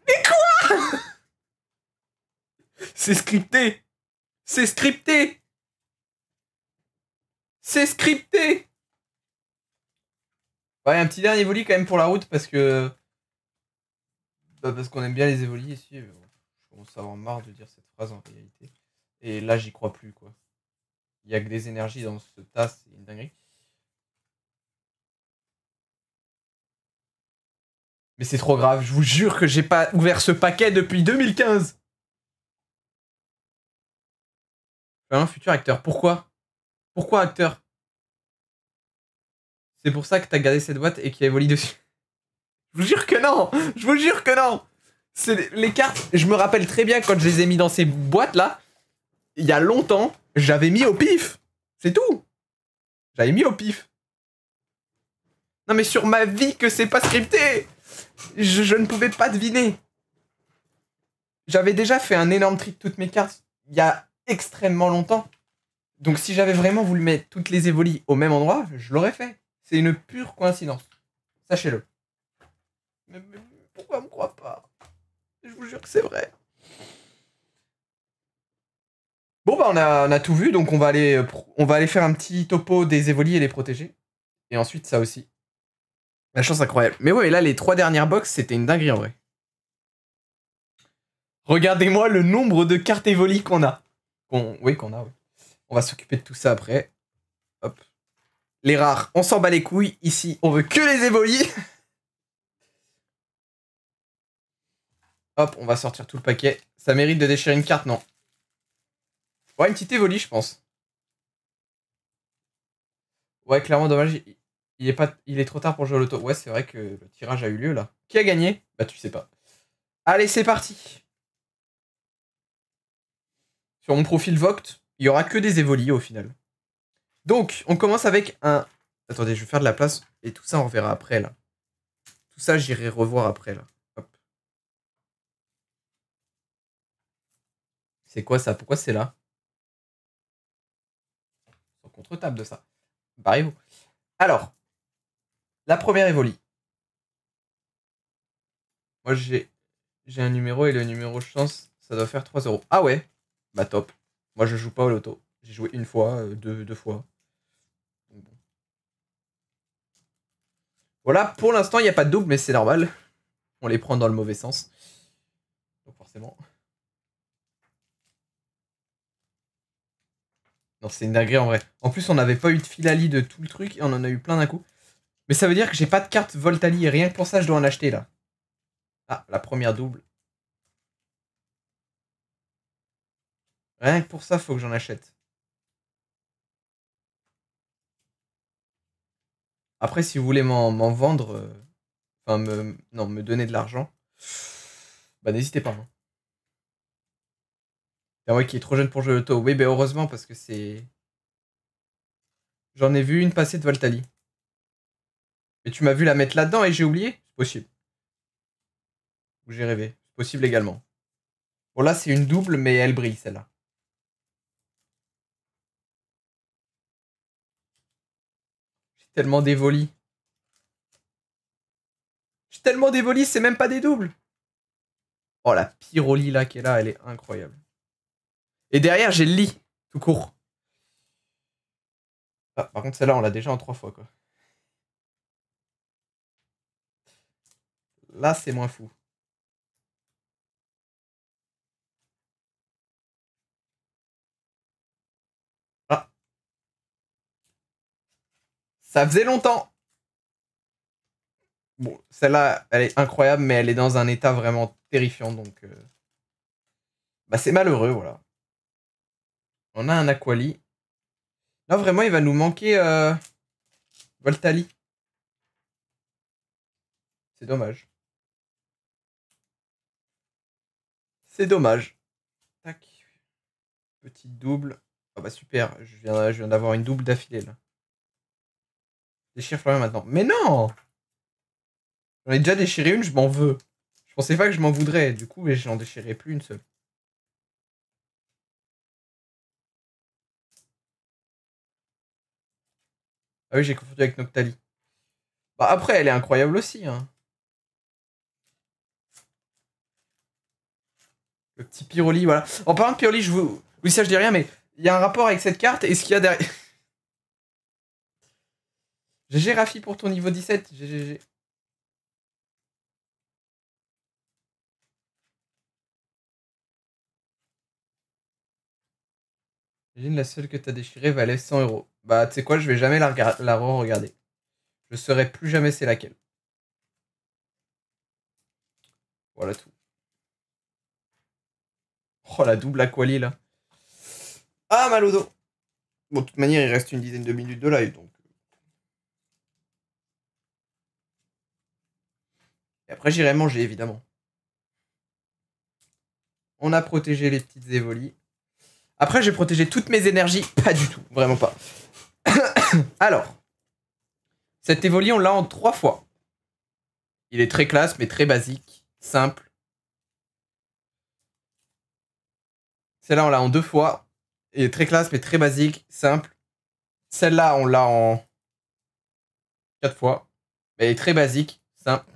Mais quoi? C'est scripté. C'est scripté. C'est scripté. Ouais, un petit dernier Evoli quand même pour la route parce que... Bah, parce qu'on aime bien les Evoli ici. Je commence à avoir marre de dire cette phrase en réalité. Et là, j'y crois plus, quoi. Il y a que des énergies dans ce tas, c'est une dinguerie. Mais c'est trop grave, je vous jure que j'ai pas ouvert ce paquet depuis 2015. Un futur acteur, pourquoi? Pourquoi acteur? C'est pour ça que t'as gardé cette boîte et qu'il y a Evoli dessus. Je vous jure que non. Je vous jure que non. C'est les cartes, je me rappelle très bien quand je les ai mis dans ces boîtes là. Il y a longtemps, j'avais mis au pif. C'est tout. J'avais mis au pif. Non mais sur ma vie que c'est pas scripté. Je ne pouvais pas deviner. J'avais déjà fait un énorme tri de toutes mes cartes il y a extrêmement longtemps. Donc si j'avais vraiment voulu mettre toutes les Evoli au même endroit, je l'aurais fait. C'est une pure coïncidence. Sachez-le. Mais pourquoi on me croit pas? Je vous jure que c'est vrai. Bon bah on a tout vu, donc on va aller faire un petit topo des Evoli et les protéger. Et ensuite ça aussi. La chance incroyable. Mais ouais, là les 3 dernières box, c'était une dinguerie en vrai. Regardez-moi le nombre de cartes Evoli qu'on a. Oui, qu'on a, oui. On va s'occuper de tout ça après. Hop. Les rares, on s'en bat les couilles. Ici, on veut que les Evoli. Hop, on va sortir tout le paquet. Ça mérite de déchirer une carte, non? Ouais, une petite Evoli, je pense. Ouais, clairement, dommage. Il est trop tard pour jouer au loto. Ouais, c'est vrai que le tirage a eu lieu, là. Qui a gagné? Bah, tu sais pas. Allez, c'est parti. Sur mon profil Voct, il y aura que des Evoli, au final. Donc, on commence avec un... Attendez, je vais faire de la place. Et tout ça, on reverra après, là. Tout ça, j'irai revoir après, là. Hop. C'est quoi, ça? Pourquoi c'est là? Sur contre-table de ça. Barrez-vous. Alors, la première Evoli. Moi, j'ai un numéro et le numéro chance, ça doit faire 3 euros. Ah ouais? Bah top. Moi, je joue pas au loto. J'ai joué une fois, deux fois. Donc, bon. Voilà, pour l'instant, il n'y a pas de double, mais c'est normal. On les prend dans le mauvais sens. Donc forcément. Non, c'est une dinguerie en vrai. En plus, on n'avait pas eu de Filali de tout le truc et on en a eu plein d'un coup. Mais ça veut dire que j'ai pas de carte Voltali et rien que pour ça, je dois en acheter là. Ah, la première double. Rien que pour ça, faut que j'en achète. Après, si vous voulez m'en vendre, enfin, non, me donner de l'argent, bah n'hésitez pas. Hein. C'est moi qui est trop jeune pour jouer au loto. Oui, bah heureusement, parce que c'est... J'en ai vu une passer de Voltali. Et tu m'as vu la mettre là-dedans et j'ai oublié? C'est possible. Ou j'ai rêvé. C'est possible également. Bon, là, c'est une double, mais elle brille, celle-là. J'ai tellement d'évolis. J'ai tellement d'évolis, c'est même pas des doubles. Oh, la pyroli, là, qui est là, elle est incroyable. Et derrière, j'ai le lit, tout court. Ah, par contre, celle-là, on l'a déjà en 3 fois, quoi. Là, c'est moins fou. Ah. Ça faisait longtemps. Bon, celle-là, elle est incroyable, mais elle est dans un état vraiment terrifiant, donc... Bah, c'est malheureux, voilà. On a un Aquali. Là, vraiment, il va nous manquer Voltali. C'est dommage. C'est dommage. Tac. Petite double. Ah bah super, je viens d'avoir une double d'affilée, là. Déchire Florian maintenant. Mais non! J'en ai déjà déchiré une, je m'en veux. Je pensais pas que je m'en voudrais, du coup, mais j'en déchirais plus une seule. Ah oui, j'ai confondu avec Noctali. Bah après, elle est incroyable aussi, hein. Le petit Pyroli, voilà. En parlant de Pyroli, je vous... Oui, ça, je dis rien, mais il y a un rapport avec cette carte et ce qu'il y a derrière... GG Rafi pour ton niveau 17. GG. J'imagine la seule que t'as déchirée valait 100 euros. Bah, tu sais quoi, je vais jamais la re-regarder. Je saurai plus jamais c'est laquelle. Voilà tout. Oh, la double Aquali, là. Ah, mal au dos. Bon, de toute manière, il reste une dizaine de minutes de live, donc. Et après, j'irai manger, évidemment. On a protégé les petites évolies. Après, j'ai protégé toutes mes énergies. Pas du tout, vraiment pas. Alors, cet évolie, on l'a en 3 fois. Il est très classe, mais très basique, simple. Celle-là, on l'a en 2 fois. Il est très classe, mais très basique, simple. Celle-là, on l'a en 4 fois. Elle est très basique, simple.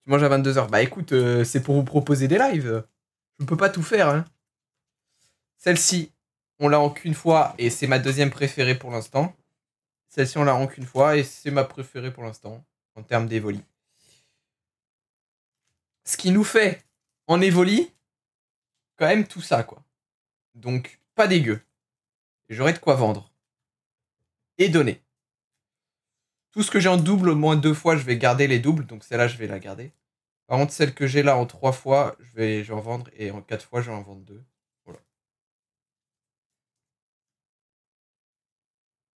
Tu manges à 22h. Bah écoute, c'est pour vous proposer des lives. Je ne peux pas tout faire. Hein. Celle-ci, on l'a en qu'une fois et c'est ma deuxième préférée pour l'instant. Celle-ci, on l'a en qu'une fois et c'est ma préférée pour l'instant en termes d'évoli. Ce qui nous fait en évoli quand même tout ça, quoi. Donc, pas dégueu. J'aurai de quoi vendre. Et donner. Tout ce que j'ai en double, au moins 2 fois, je vais garder les doubles. Donc celle-là, je vais la garder. Par contre, celle que j'ai là en 3 fois, je vais en vendre. Et en 4 fois, je vais en vendre 2. Voilà.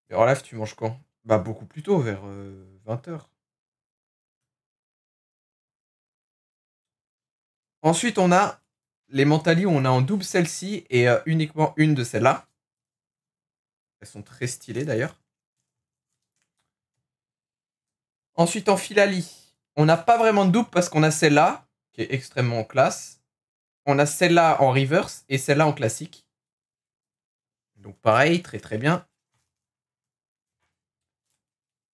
Et Olaf, tu manges quand? Bah beaucoup plus tôt, vers 20h. Ensuite, on a les Mentali où on a en double celle-ci et uniquement une de celles-là. Elles sont très stylées d'ailleurs. Ensuite, en Filali, on n'a pas vraiment de double parce qu'on a celle-là, qui est extrêmement classe. On a celle-là en reverse et celle-là en classique. Donc pareil, très très bien.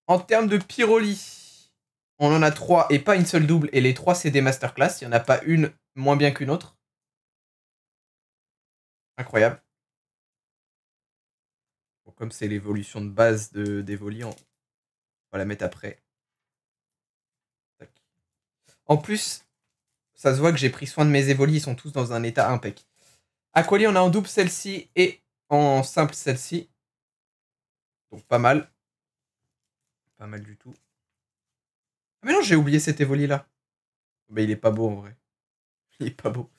En termes de Pyroli, on en a 3 et pas une seule double. Et les 3, c'est des masterclass. Il n'y en a pas une moins bien qu'une autre. Incroyable. Bon, comme c'est l'évolution de base d'Evoli, on va la mettre après. Tac. En plus, ça se voit que j'ai pris soin de mes Evoli. Ils sont tous dans un état impec. Aquali, on a en double celle-ci et en simple celle-ci. Donc pas mal. Pas mal du tout. Ah mais non, j'ai oublié cet Evoli là. Mais il est pas beau en vrai. Il est pas beau.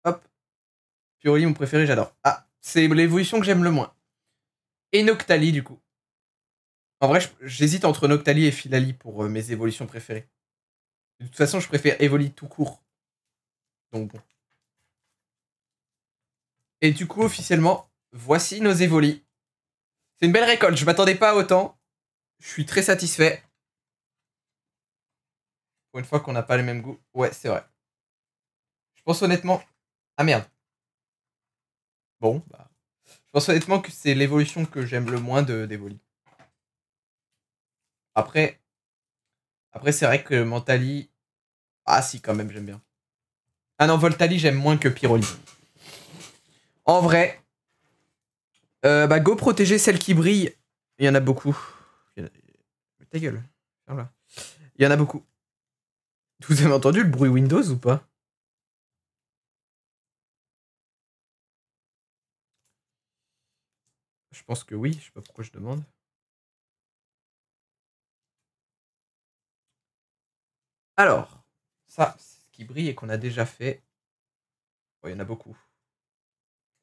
Hop. Puroli, mon préféré, j'adore. Ah, c'est l'évolution que j'aime le moins. Et Noctali du coup. En vrai, j'hésite entre Noctali et Filali pour mes évolutions préférées. De toute façon, je préfère Evoli tout court. Donc bon. Et du coup, officiellement, voici nos Evoli. C'est une belle récolte, je m'attendais pas à autant. Je suis très satisfait. Pour une fois qu'on n'a pas les mêmes goûts. Ouais, c'est vrai. Je pense honnêtement... Ah merde. Bon, bah... Je pense honnêtement que c'est l'évolution que j'aime le moins d'Evoli. Après... Après, c'est vrai que Mentali... Ah si, quand même, j'aime bien. Ah non, Voltali, j'aime moins que Pyroli. En vrai... bah, go protéger celle qui brille. Il y en a beaucoup. Ta gueule. Voilà. Il y en a beaucoup. Vous avez entendu le bruit Windows ou pas? Je pense que oui, je sais pas pourquoi je demande. Alors, ça, c'est ce qui brille et qu'on a déjà fait. Oh, il y en a beaucoup.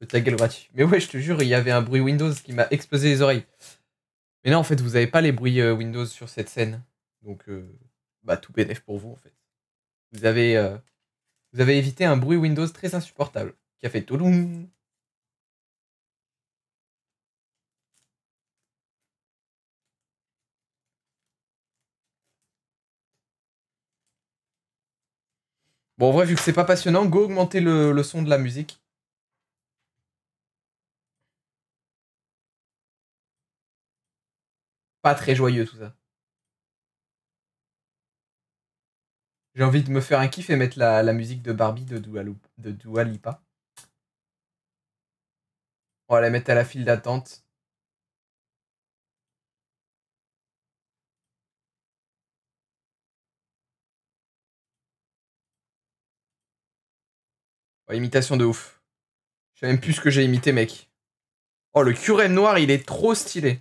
Ta gueule gratuit. Mais ouais, je te jure, il y avait un bruit Windows qui m'a explosé les oreilles. Mais non, en fait, vous avez pas les bruits Windows sur cette scène. Donc, bah, tout bénef pour vous, en fait. Vous avez évité un bruit Windows très insupportable qui a fait touloum. Bon, en vrai, vu que c'est pas passionnant, go augmenter le son de la musique. Pas très joyeux tout ça. J'ai envie de me faire un kiff et mettre la musique de Barbie de Dua Lipa. On va la mettre à la file d'attente. Oh, imitation de ouf. Je sais même plus ce que j'ai imité, mec. Oh, le Curem noir, il est trop stylé.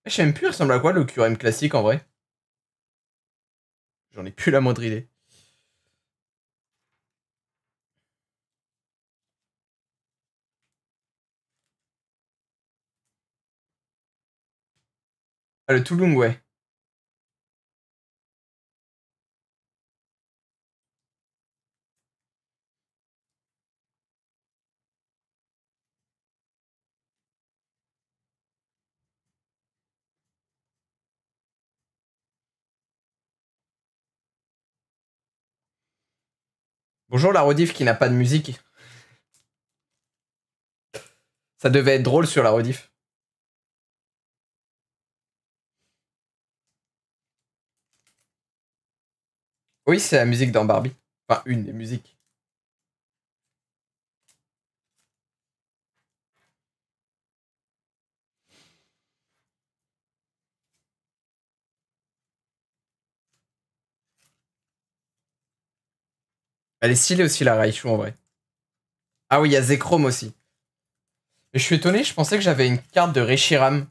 Je sais même plus, il ressemble à quoi le Curem classique en vrai? J'en ai plus la moindre idée. Ah, le Tulung, ouais. Bonjour la rediff qui n'a pas de musique. Ça devait être drôle sur la rediff. Oui, c'est la musique dans Barbie. Enfin, une des musiques. Elle est stylée aussi la Raichu en vrai. Ah oui, il y a Zekrom aussi. Et je suis étonné, je pensais que j'avais une carte de Reshiram.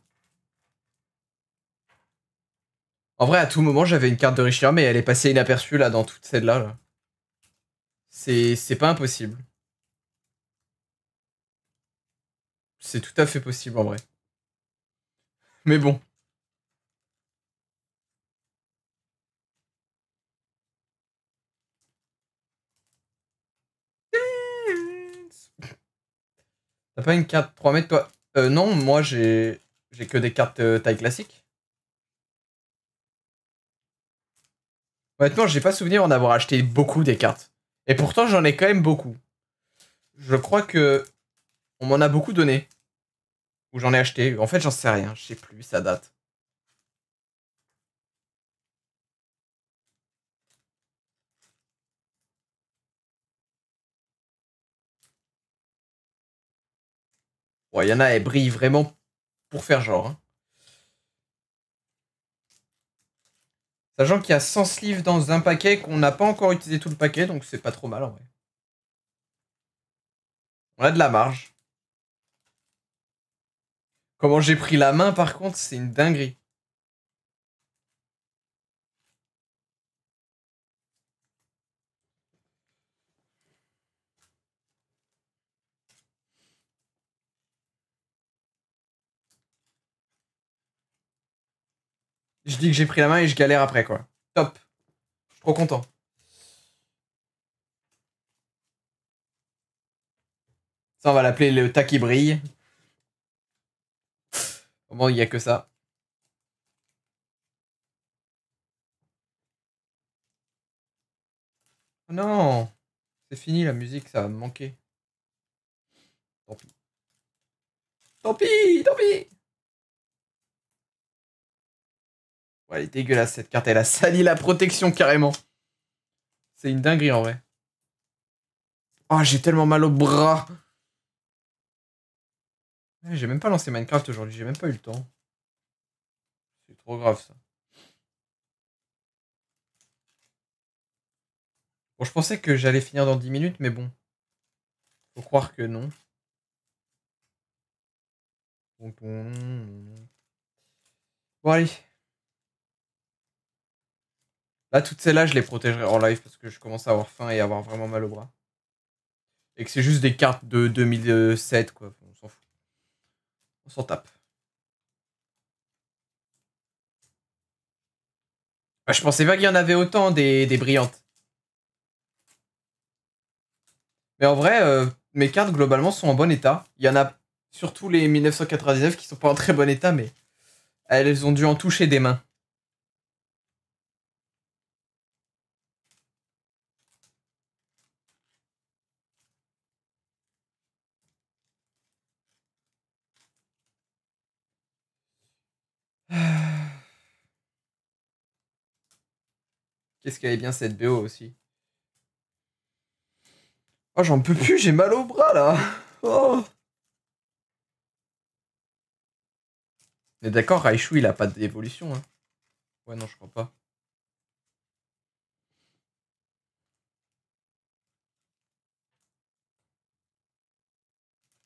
En vrai, à tout moment, j'avais une carte de Reshiram et elle est passée inaperçue là dans toute celle-là. Là. C'est pas impossible. C'est tout à fait possible en vrai. Mais bon. T'as pas une carte 3 mètres toi? Non, moi j'ai que des cartes taille classique. Honnêtement, j'ai pas souvenir en avoir acheté beaucoup des cartes. Et pourtant, j'en ai quand même beaucoup. Je crois que on m'en a beaucoup donné. Ou j'en ai acheté. En fait, j'en sais rien. Je sais plus, ça date. Ouais, il y en a, elles brillent vraiment pour faire genre. Hein. Sachant qu'il y a 100 sleeves dans un paquet, qu'on n'a pas encore utilisé tout le paquet, donc c'est pas trop mal en vrai. On a de la marge. Comment j'ai pris la main par contre, c'est une dinguerie. Je dis que j'ai pris la main et je galère après quoi. Top. Je suis trop content. Ça, on va l'appeler le tas qui brille. Bon, il y a que ça. Oh non, c'est fini la musique, ça va me manquer. Tant pis. Tant pis, tant pis. Ouais, elle est dégueulasse cette carte, elle a sali la protection carrément. C'est une dinguerie en vrai. Oh, j'ai tellement mal au bras. Ouais, j'ai même pas lancé Minecraft aujourd'hui, j'ai même pas eu le temps. C'est trop grave ça. Bon, je pensais que j'allais finir dans 10 minutes, mais bon. Faut croire que non. Bon, allez. Là, toutes celles-là, je les protégerai en live parce que je commence à avoir faim et avoir vraiment mal au bras. Et que c'est juste des cartes de 2007, quoi. On s'en fout. On s'en tape. Bah, je pensais pas qu'il y en avait autant des brillantes. Mais en vrai, mes cartes globalement sont en bon état. Il y en a surtout les 1999 qui sont pas en très bon état, mais elles ont dû en toucher des mains. Qu'est-ce qu'elle est bien cette BO aussi. Oh, j'en peux plus, j'ai mal au bras là. Oh. Mais d'accord, Raichu il a pas d'évolution. Hein. Ouais, non, je crois pas.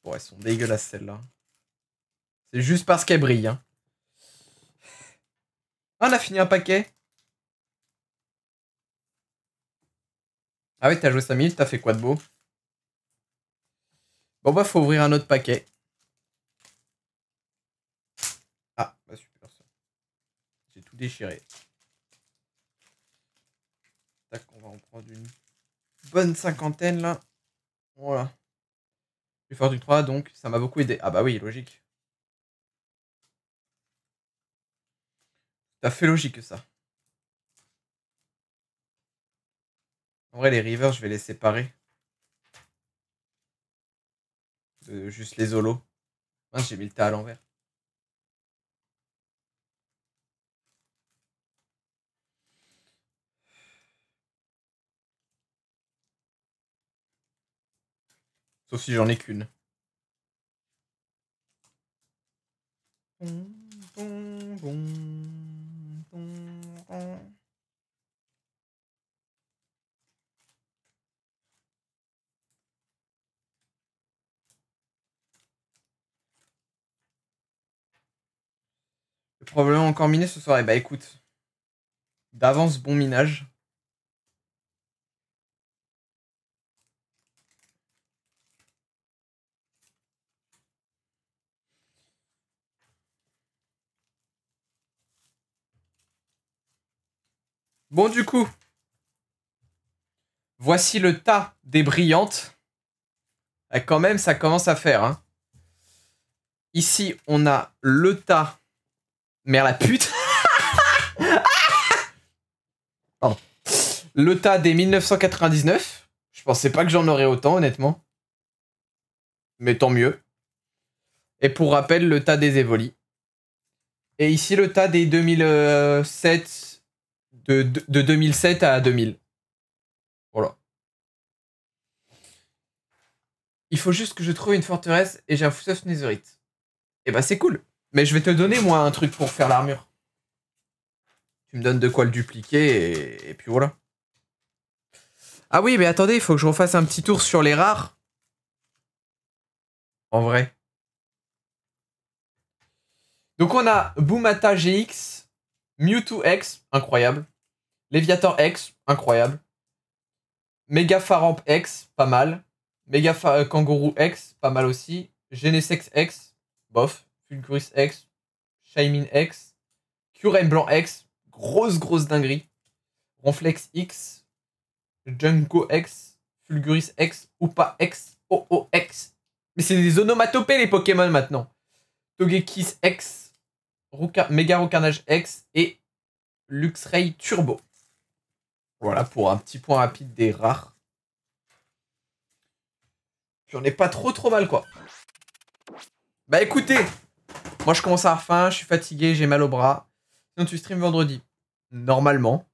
Bon, elles sont dégueulasses celles-là. C'est juste parce qu'elles brillent. Hein. Ah, on a fini un paquet. Ah ouais, t'as joué 5 minutes, t'as fait quoi de beau? Bon bah faut ouvrir un autre paquet. Ah, bah super ça. J'ai tout déchiré. Tac, on va en prendre une bonne cinquantaine là. Voilà. Je vais faire du 3 donc ça m'a beaucoup aidé. Ah bah oui, logique. T'as fait logique ça. En vrai les rivers je vais les séparer. Juste les holos. Ah, j'ai mis le tas à l'envers. Sauf si j'en ai qu'une. Probablement encore miné ce soir. Et bah écoute. D'avance bon minage. Bon du coup. Voici le tas des brillantes. Et quand même ça commence à faire. Hein. Ici on a le tas. Merde la pute. Pardon. Le tas des 1999. Je pensais pas que j'en aurais autant, honnêtement. Mais tant mieux. Et pour rappel, le tas des Evoli. Et ici, le tas des 2007. De 2007 à 2000. Voilà. Il faut juste que je trouve une forteresse et j'ai un Foot of Netherite. Et bah, c'est cool. Mais je vais te donner, moi, un truc pour faire l'armure. Tu me donnes de quoi le dupliquer et puis voilà. Ah oui, mais attendez, il faut que je refasse un petit tour sur les rares. En vrai. Donc on a Boomata GX, Mewtwo X, incroyable. Léviator X, incroyable. Mega Faramp X, pas mal. Mega Kangourou X, pas mal aussi. Genesex X, bof. Fulguris X, Shaymin X. Kyurem Blanc X, grosse dinguerie. Ronflex X, Junko X, Fulguris X, Upa X, OOX. Mais c'est des onomatopées les Pokémon maintenant. Togekiss X, Mega Rocarnage X et Luxray Turbo. Voilà pour un petit point rapide des rares. J'en ai pas trop mal quoi. Bah écoutez, moi je commence à avoir faim, je suis fatigué, j'ai mal au bras. Sinon tu stream vendredi. Normalement.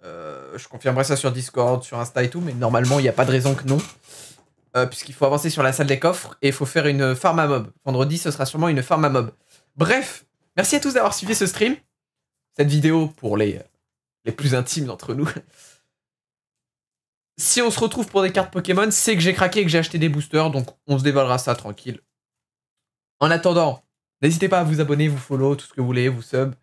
Je confirmerai ça sur Discord, sur Insta et tout, mais normalement il n'y a pas de raison que non. Puisqu'il faut avancer sur la salle des coffres et il faut faire une farm à mob. Vendredi ce sera sûrement une farm à mob. Bref, merci à tous d'avoir suivi ce stream. Cette vidéo pour les plus intimes d'entre nous. Si on se retrouve pour des cartes Pokémon, c'est que j'ai craqué et que j'ai acheté des boosters, donc on se dévalera ça tranquille. En attendant, n'hésitez pas à vous abonner, vous follow, tout ce que vous voulez, vous sub.